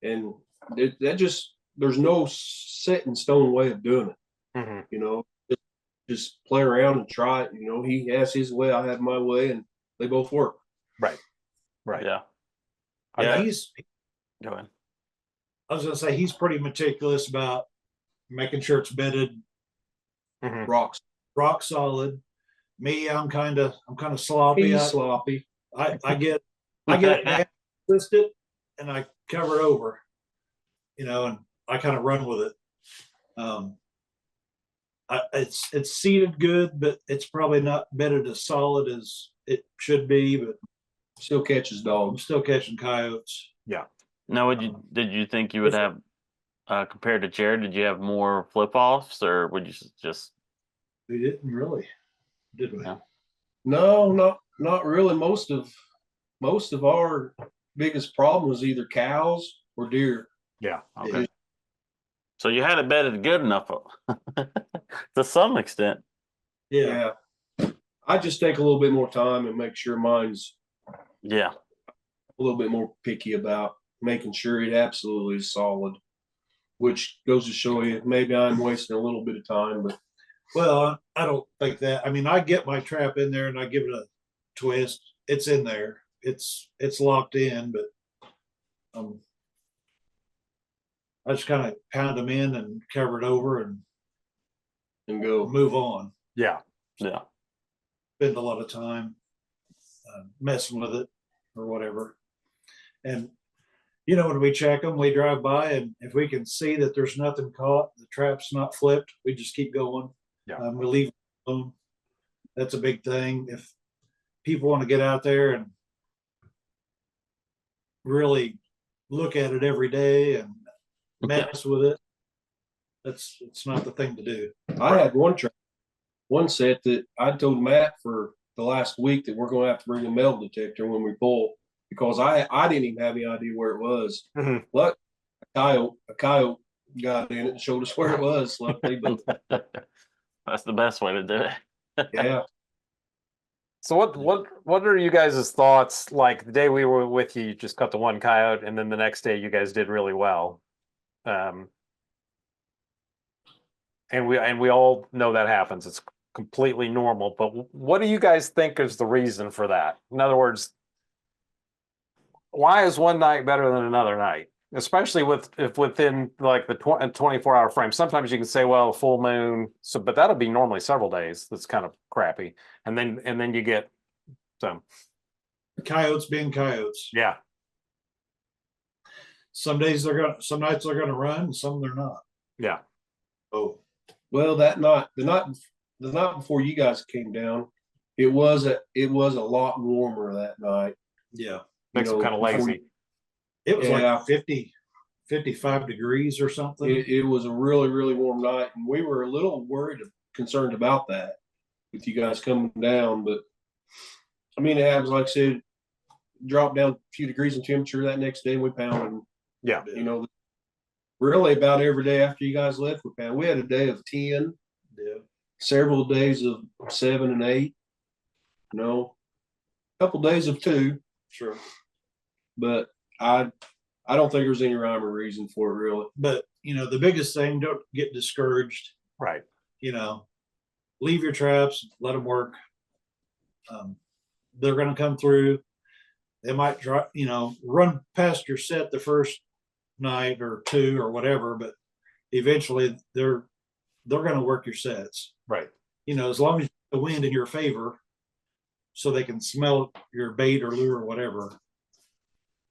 And there's no set in stone way of doing it. Mm-hmm. You know, just play around and try it. You know, he has his way, I have my way, and they both work. Right. Right. Yeah. Go ahead. I was gonna say he's pretty meticulous about making sure it's bedded rock solid. Me, I'm kind of sloppy. He's sloppy. I get it down, twist it, and I cover it over. You know, and I kind of run with it. It's seated good, but it's probably not bedded as solid as it should be. But still catches dogs. I'm still catching coyotes. Yeah. Now, did you think you would have compared to Jarod? Did you have more flip offs, or would you just? We didn't really, did we? No. No, not really. Most of our biggest problem was either cows or deer. Yeah. Okay. So you had it bedded good enough to some extent. Yeah. I just take a little bit more time and make sure mine's Yeah. a little bit more picky about making sure it absolutely is solid, which goes to show you maybe I'm wasting a little bit of time, but Well, I don't think that. I mean, I get my trap in there and I give it a twist. It's in there. It's locked in, but I just kind of pound them in and cover it over and go. move on. Yeah. Yeah. Spend a lot of time messing with it or whatever. And you know, when we check them, we drive by, and if we can see that there's nothing caught, the trap's not flipped, we just keep going. Yeah. We leave it alone. That's a big thing. If people want to get out there and really look at it every day and mess with it, it's not the thing to do. I had one set that I told Matt for the last week that we're going to have to bring a metal detector when we pull, because I didn't even have any idea where it was. Mhm. Look, a coyote got in it and showed us where it was. Luckily, but That's the best way to do it. yeah. So what are you guys' thoughts? Like the day we were with you, you just caught the one coyote, and then the next day you guys did really well. And we all know that happens. It's completely normal. But what do you guys think is the reason for that? In other words, why is one night better than another night? Especially if within like the 24-hour frame. Sometimes you can say, well, full moon. So, but that'll be normally several days. That's kind of crappy. And then you get some. Coyotes being coyotes. Yeah. Some nights they're gonna run, and some they're not. Yeah. Oh. Well, the night before you guys came down, it was a lot warmer that night. Yeah. Makes them kind of lazy. It was like 50, 55 degrees or something. It was a really, really warm night, and we were a little concerned about that with you guys coming down. But I mean, it happens. Like I said, dropped down a few degrees in temperature that next day, and we pounded. Yeah. You know, really about every day after you guys left, we pounded. We had a day of 10. Yeah. Several days of 7 and 8. You know, a couple days of 2. Sure. But I don't think there's any rhyme or reason for it, really. But you know, the biggest thing, don't get discouraged. Right. You know, leave your traps, let them work. They're going to come through. They might run past your set the first night or 2 or whatever, but eventually they're going to work your sets. Right. You know, as long as the wind in your favor, so they can smell your bait or lure or whatever.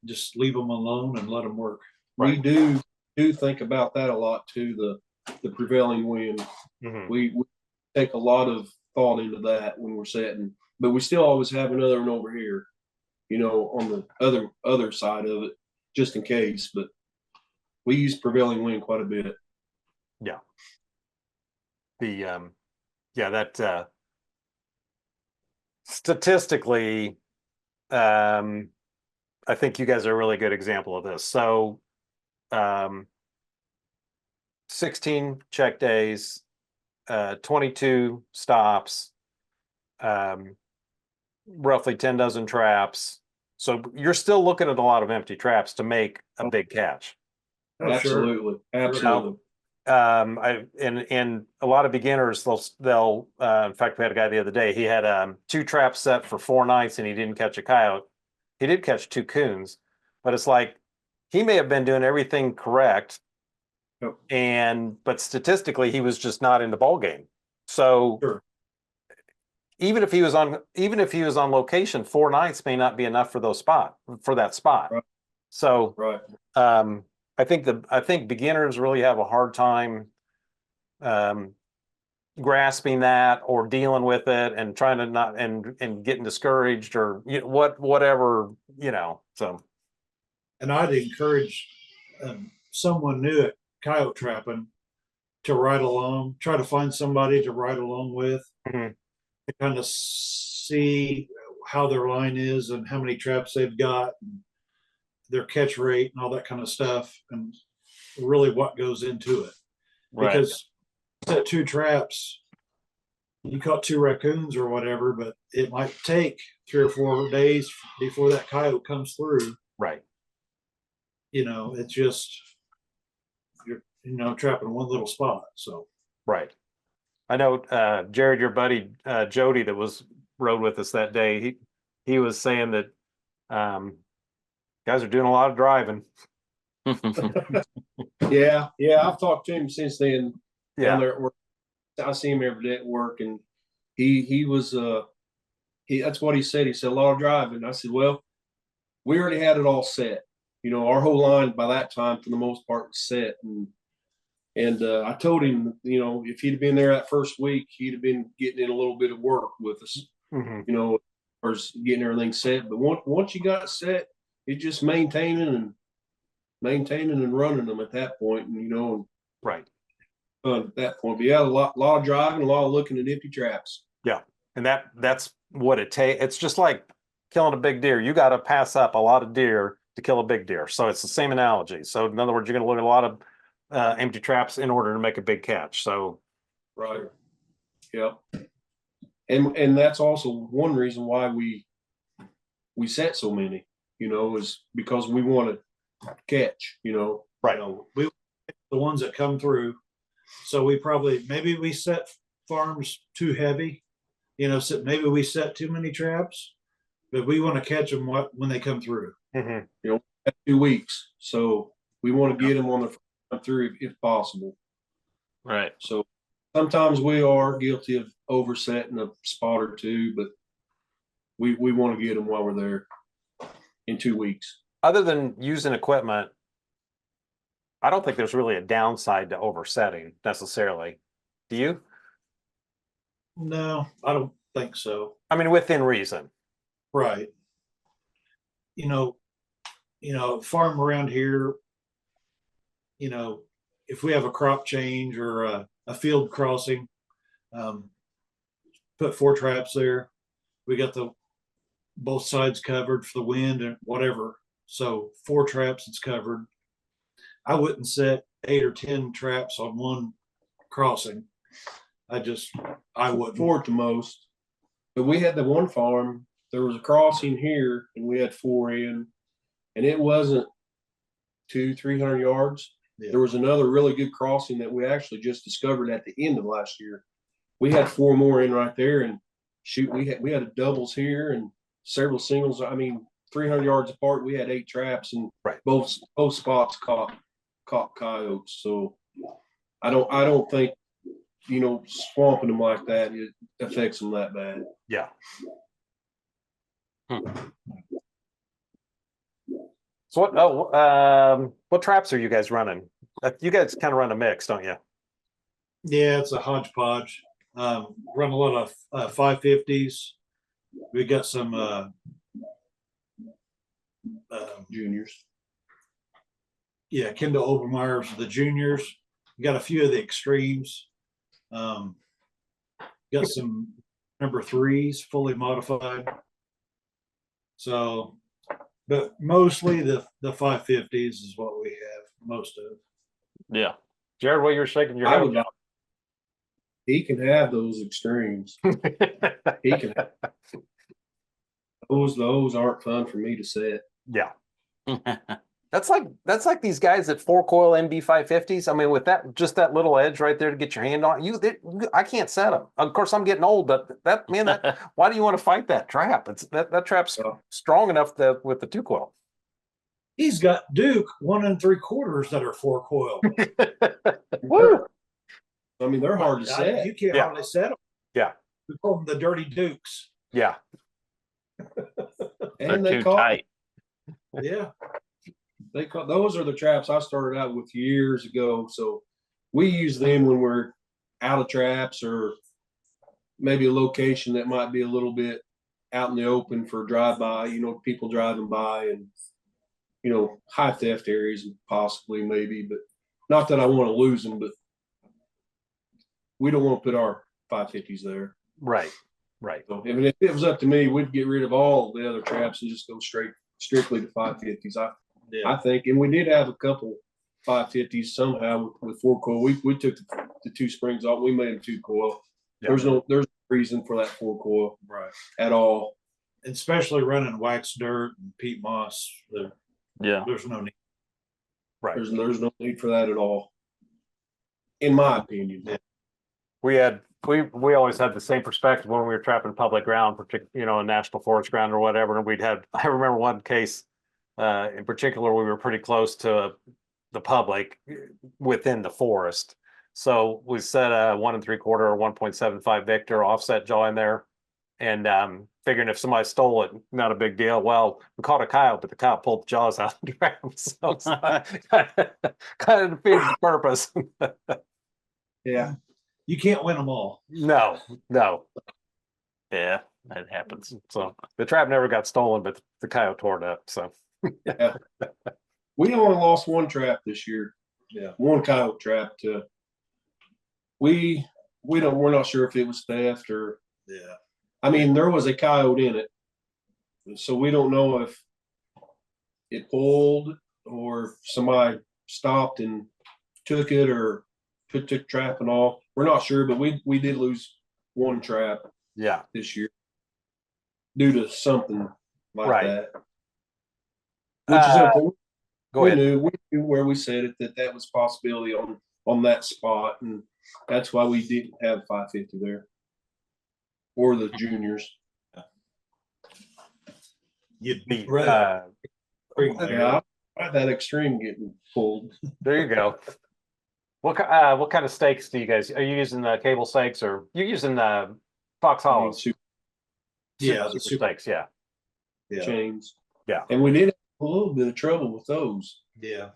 Just leave them alone and let them work. Right. We do think about that a lot too. The prevailing wind. Mm-hmm. We take a lot of thought into that when we're setting, but we still always have another one over here, you know, on the other side of it, just in case. But we use prevailing wind quite a bit. Yeah. That statistically, I think you guys are a really good example of this. So, 16 check days, 22 stops, roughly 10 dozen traps. So you're still looking at a lot of empty traps to make a big catch. Oh, Absolutely. sure. Absolutely. And a lot of beginners, they'll in fact, we had a guy the other day, he had 2 traps set for 4 nights and he didn't catch a coyote. He did catch 2 coons, but it's like he may have been doing everything correct, but statistically he was just not in the ball game. So sure. even if he was on location, 4 nights may not be enough for that spot. Right. So right. I think beginners really have a hard time grasping that or dealing with it and trying to not and getting discouraged or whatever, you know. So, and I'd encourage someone new at coyote trapping to ride along, try to find somebody to ride along with, mm-hmm. to kind of see see how their line is and how many traps they've got, and their catch rate and all that kind of stuff, and really what goes into it. Right. Because set 2 traps, you caught 2 raccoons or whatever, but it might take 3 or 4 days before that coyote comes through. Right. It's just you're trapping one little spot. So Right. I know, Jared, your buddy Jody that rode with us that day. He was saying that guys are doing a lot of driving. Yeah, I've talked to him since then. Yeah. Down there at work. I see him every day at work, and he was that's what he said. He said a lot of driving. I said, well, we already had it all set. Our whole line by that time, for the most part, was set. And I told him, if he'd have been there that first week, he'd have been getting in a little bit of work with us, or getting everything set. But once you got set, it's just maintaining and running them at that point, and Right. at that point. But yeah, a lot of driving, a lot of looking at empty traps. Yeah. And that's what it takes. It's just like killing a big deer. You got to pass up a lot of deer to kill a big deer. So it's the same analogy. So in other words, you're going to look at a lot of empty traps in order to make a big catch. So right. Yep. And that's also one reason why we set so many, is because we want to catch, right. We the ones that come through. So maybe we set farms too heavy, so maybe we set too many traps, but we want to catch them when they come through. 2 weeks. So we want to get them on the front through if possible. Right. So sometimes we are guilty of oversetting a spot or two, but we want to get them while we're there in 2 weeks. Other than using equipment, I don't think there's really a downside to oversetting necessarily. Do you? No, I don't think so. I mean, within reason. Right. Farm around here, if we have a crop change or a field crossing, put 4 traps there. We got both sides covered for the wind and whatever. So 4 traps, it's covered. I wouldn't set 8 or 10 traps on one crossing. I wouldn't. 4 at the most. But we had the one farm, there was a crossing here, and we had 4 in, and it wasn't 200-300 yards. Yeah. There was another really good crossing that we actually just discovered at the end of last year. We had 4 more in right there, and shoot, we had a doubles here and several singles. I mean, 300 yards apart, we had 8 traps, and right. both spots caught coyotes. So I don't think swamping them like that, it affects them that bad. Yeah. So what traps are you guys running? You guys kind of run a mix, don't you? Yeah, it's a hodgepodge. Run a lot of 550s. We got some juniors. Yeah, Kendall Obermeyer's the juniors. We got a few of the extremes. Got some number 3s fully modified. So, but mostly the 550s is what we have most of. Yeah. Jared, what you're shaking your head about? He can have those extremes. He can have. Those aren't fun for me to set. Yeah. That's like these guys at 4-coil MB 550s. I mean, with that little edge right there to get your hand on I can't set them. Of course, I'm getting old, but why do you want to fight that trap? It's that trap's strong enough with the 2-coil. He's got Duke 1 3/4 that are 4-coil. Woo! I mean, they're hard to set. You can't hardly set them. Yeah. We call them the dirty Dukes. Yeah. And they're too tight. Yeah. Those are the traps I started out with years ago. So we use them when we're out of traps or maybe a location that might be a little bit out in the open for drive-by, people driving by and, high theft areas possibly maybe, but not that I want to lose them, but we don't want to put our 550s there. Right. Right. So, I mean, if it was up to me, we'd get rid of all the other traps and just go strictly to 550s. I think, and we did have a couple 550s somehow with 4-coil. We took the 2 springs off. We made them 2-coil. Yeah. There's no reason for that 4-coil Right. at all. Especially running wax dirt and peat moss. There's no need. Right. There's no need for that at all, in my opinion. Yeah. We always had the same perspective when we were trapping public ground, particularly, national forest ground or whatever. And I remember one case in particular, we were pretty close to the public within the forest. So we set a 1 3/4 or 1.75 Victor offset jaw in there, and figuring if somebody stole it, not a big deal. Well, we caught a coyote, but the coyote pulled the jaws out and grabbed them. So it's kind of defeated the purpose. Yeah. You can't win them all. No. Yeah, that happens. So the trap never got stolen, but the coyote tore it up. So Yeah. We only lost 1 trap this year. Yeah. 1 coyote trap. We're not sure if it was theft or. Yeah. I mean, there was a coyote in it, so we don't know if it pulled or if somebody stopped and took it or took trap and all. We're not sure, but we did lose 1 trap yeah. this year due to something like Right. that. Which is okay. Go we ahead. knew where we said it that was a possibility on that spot, and that's why we didn't have 550 there or the juniors. You'd The, rather Yeah, I had that extreme getting pulled. there you go. What kind of stakes do you guys are you using? The cable stakes, or you're using the Fox Hollows? Yeah, super the super stakes. Yeah. chains. Yeah. And we did have a little bit of trouble with those. Yeah.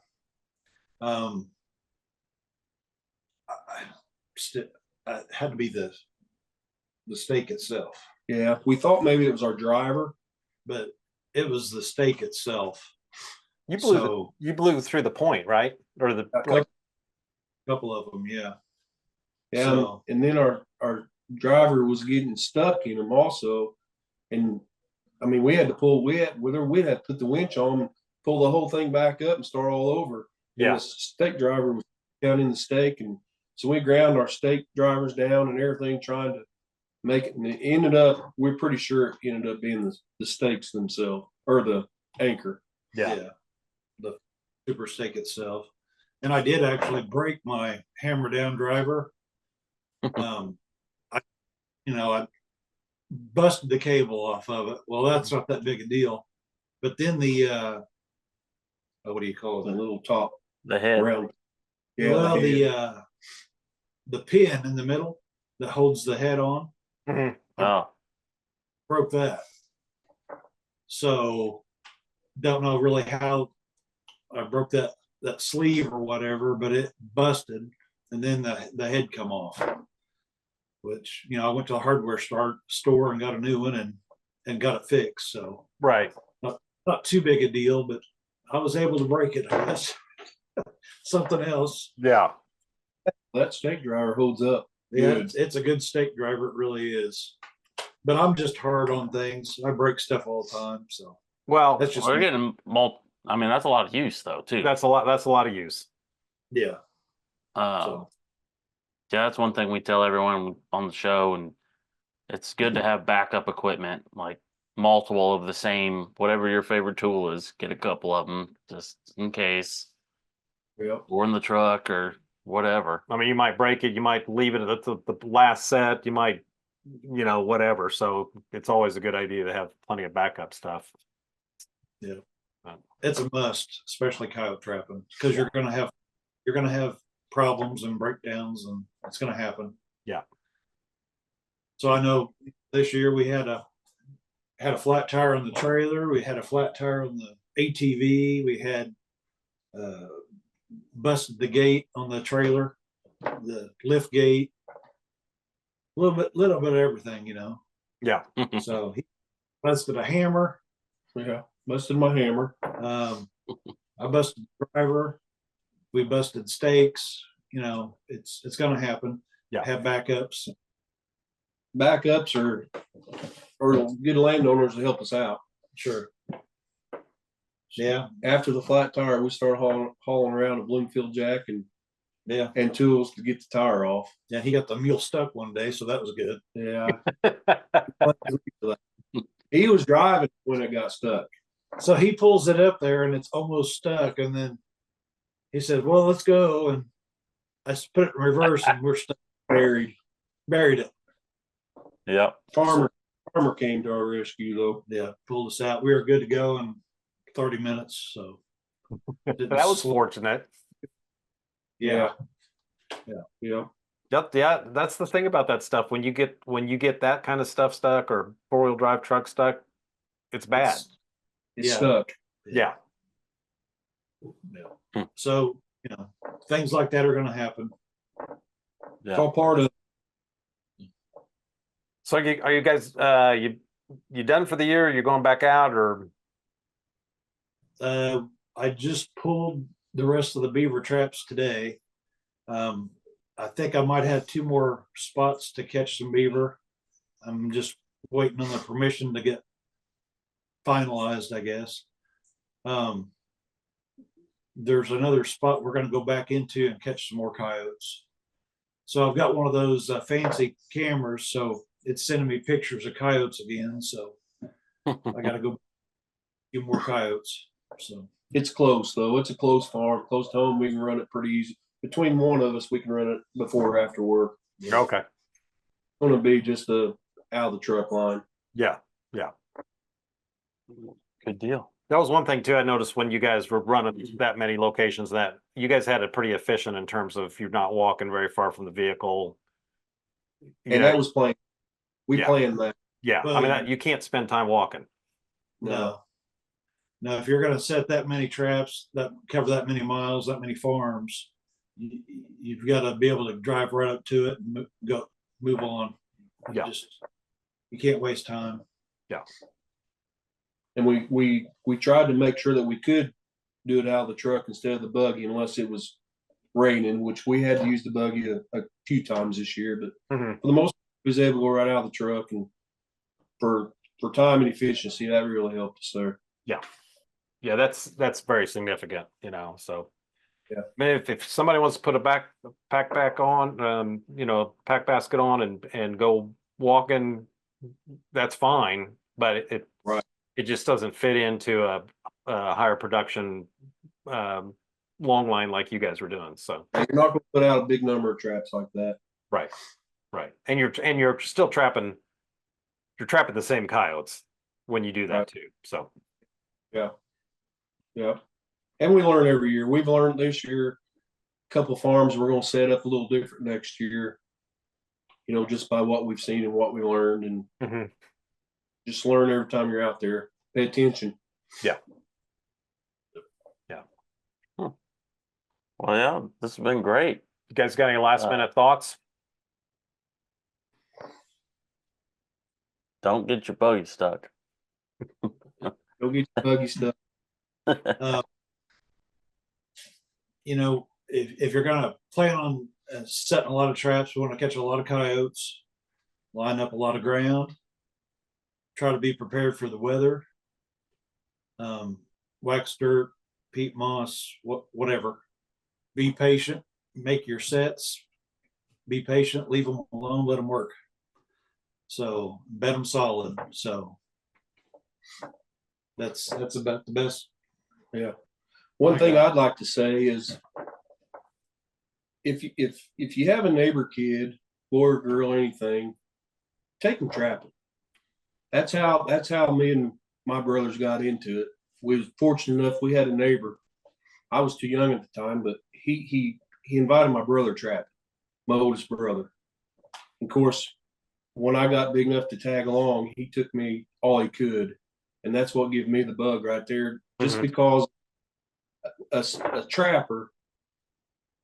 It had to be the stake itself, Yeah, we thought maybe it was our driver. but it was the stake itself. You blew So you blew through the point, right? Or the Like, a couple of them, yeah. yeah, So- and then our driver was getting stuck in them also, and I mean we had to put the winch on, pull the whole thing back up, and start all over. Yeah. And the stake driver was down in the stake, and so we ground our stake drivers down and everything, trying to make it. And it ended up, we're pretty sure it ended up being the stakes themselves or the anchor. yeah. The super stake itself. And I did actually break my hammer down driver. I busted the cable off of it. Well, that's not that big a deal. But then the what do you call The it? little top The head. round. Yeah, Well, the head. the pin in the middle that holds the head on, Oh, broke that. So don't know really how I broke that sleeve or whatever, but it busted, and then the head come off. Which I went to a hardware store and got a new one and got it fixed. So Right. not too big a deal, but I was able to break it. I guess something else. Yeah. That stake driver holds up. Yeah, Good. it's a good stake driver. It really is. But I'm just hard on things. I break stuff all the time. So Well, that's just we're me. getting I mean, that's a lot of use though, too. that's a lot. That's a lot of use. Yeah. So, yeah, that's one thing we tell everyone on the show, and it's good to have backup equipment, like multiple of the same, whatever your favorite tool is. Get a couple of them just in case, Yep. or in the truck or whatever. I mean, you might break it. You might leave it at the last set. You might, whatever. So it's always a good idea to have plenty of backup stuff. Yeah. It's a must, especially coyote trapping, because you're gonna have problems and breakdowns, and it's gonna happen. Yeah. So I know this year we had a flat tire on the trailer, we had a flat tire on the ATV, we had busted the gate on the trailer, the lift gate, a little bit of everything, Yeah. So he busted a hammer. Yeah. Busted my hammer. I busted the driver. We busted stakes. It's going to happen. Yeah. Have backups. backups or good landowners to help us out. Sure. Yeah. After the flat tire, we started hauling around a Bloomfield jack and tools to get the tire off. Yeah, he got the mule stuck one day, so that was good. Yeah. He was driving when it got stuck. So he pulls it up there and it's almost stuck. And then he said, well, let's go. And I put it in reverse and we're stuck. Buried it. Yep. Farmer came to our rescue though. Yeah, pulled us out. We were good to go in 30 minutes. So That was fortunate. Yeah. Yeah. Yep, yeah, that's the thing about that stuff. When you get that kind of stuff stuck or four-wheel drive truck stuck, it's bad. It's stuck. Yeah. So, things like that are going to happen. It's all part of. So are you guys you done for the year? You're going back out or? I just pulled the rest of the beaver traps today. I think I might have 2 more spots to catch some beaver. I'm just waiting on the permission to get finalized, I guess. There's another spot we're going to go back into and catch some more coyotes. So I've got one of those fancy cameras, so it's sending me pictures of coyotes again. So I got to go get more coyotes. So It's close though. It's a close farm, close to home. We can run it pretty easy. Between one of us, we can run it before or after work. Okay. It's going to be just out of the truck line. Yeah. Good deal. That was one thing too. I noticed when you guys were running that many locations that you guys had it pretty efficient in terms of you're not walking very far from the vehicle. And that was planned. We planned that. Yeah. Well, I mean, you can't spend time walking. no, if you're going to set that many traps, that cover that many miles, that many farms, you've got to be able to drive right up to it and move on. You can't waste time. Yeah. And we tried to make sure that we could do it out of the truck instead of the buggy, unless it was raining, which we had to use the buggy a few times this year. But for the most part, we was able to go right out of the truck, and for time and efficiency, that really helped us there. Yeah, that's very significant, so. Yeah. I mean, if somebody wants to put a pack on, pack basket on and go walking, that's fine, but it just doesn't fit into a higher production long line like you guys were doing. So you're not going to put out a big number of traps like that. Right. And you're still trapping the same coyotes when you do that too. So yeah. And we learn every year. We've learned this year a couple farms we're going to set up a little different next year, just by what we've seen and what we learned, and just learn every time you're out there. Pay attention. Yeah. Well, yeah, this has been great. You guys got any last minute thoughts? Don't get your buggy stuck. Don't get your buggy stuck. If you're going to plan on setting a lot of traps, we want to catch a lot of coyotes, line up a lot of ground, try to be prepared for the weather, wax dirt, peat moss, whatever. Be patient, make your sets, be patient, leave them alone, let them work. So bet them solid. So that's about the best. Yeah. One thing I'd like to say is, if you have a neighbor kid, boy or girl, anything, take them trapping. That's how me and my brothers got into it. We was fortunate enough we had a neighbor. I was too young at the time, but he invited my brother trapping, my oldest brother. Of course, when I got big enough to tag along, he took me all he could, and that's what gave me the bug right there. Just because a trapper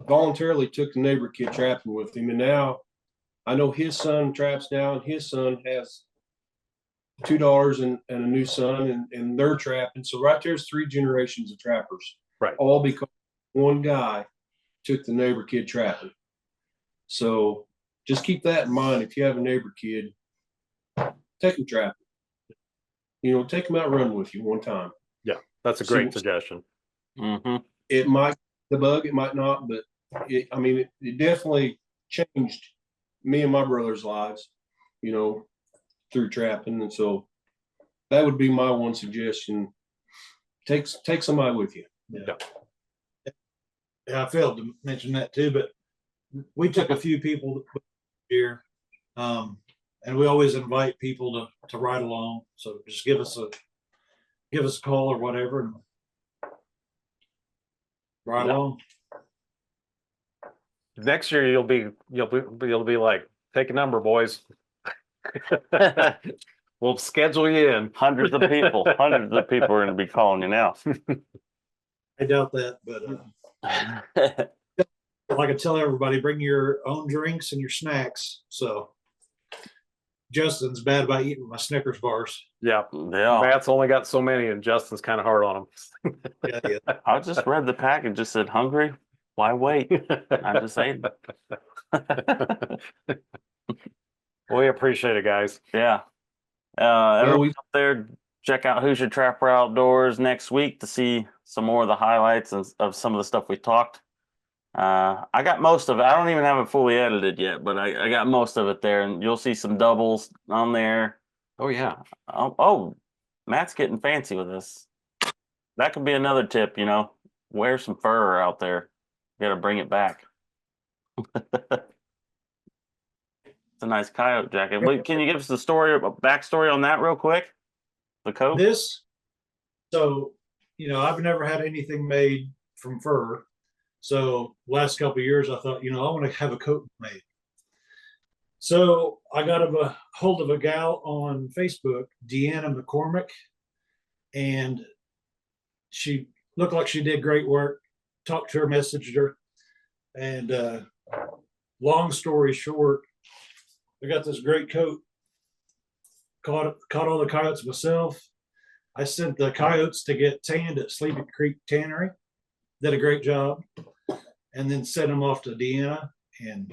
voluntarily took the neighbor kid trapping with him, and now I know his son traps now, and his son has $2 and a new son, and they're trapping. So right there's 3 generations of trappers, right? All because one guy took the neighbor kid trapping. So just keep that in mind. If you have a neighbor kid, take them trapping. You know, take them out running with you one time. That's a great suggestion. Mm-hmm. It might the bug, it might not, but it definitely changed me and my brother's lives, you know, through trapping. And so that would be my one suggestion. Take somebody with you. Yeah. Yeah, I failed to mention that too, but we took a few people here, and we always invite people to ride along. So just give us a call or whatever, and ride along. Next year you'll be like, take a number, boys. We'll schedule you in. Hundreds of people are going to be calling you now. I doubt that, but like I tell everybody, bring your own drinks and your snacks. So Justin's bad about eating my Snickers bars. Yeah. Yeah. Matt's only got so many, and Justin's kind of hard on him. Yeah. I just read the package, just said hungry. Why wait? I just ate. We appreciate it, guys. Yeah. Everyone up there, check out Hoosier Trapper Outdoors next week to see some more of the highlights of some of the stuff we talked. I got most of it. I don't even have it fully edited yet, but I got most of it there, and you'll see some doubles on there. Oh yeah. Oh, Matt's getting fancy with this. That could be another tip, you know, wear some fur out there. You got to bring it back. It's a nice coyote jacket. Wait, can you give us a backstory on that real quick? The coat? So, I've never had anything made from fur. So last couple of years, I thought, I want to have a coat made. So I got a hold of a gal on Facebook, Deanna McCormick, and she looked like she did great work. Talked to her, messaged her, and long story short, I got this great coat. Caught all the coyotes myself. I sent the coyotes to get tanned at Sleepy Creek Tannery. Did a great job, and then sent them off to Deanna. And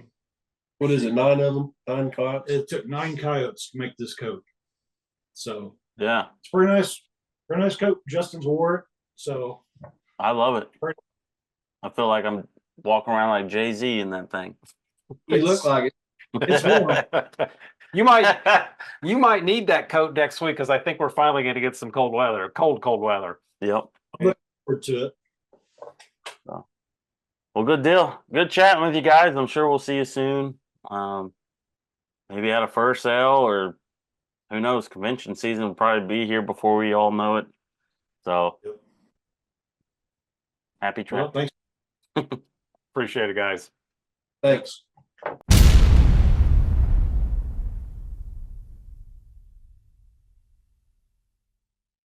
what is it? 9 of them? 9 coyotes? It took 9 coyotes to make this coat. So yeah, it's pretty nice. Pretty nice coat. Justin's wore it, so I love it. I feel like I'm walking around like Jay-Z in that thing. You look like it. It's warm. You might need that coat next week, because I think we're finally going to get some cold weather. Cold weather. Yep. Look forward to it. So, well, good deal. Good chatting with you guys. I'm sure we'll see you soon. Maybe at a fur sale, or who knows, convention season will probably be here before we all know it. So, Yep. Happy trip. Well, thanks. Appreciate it, guys. Thanks.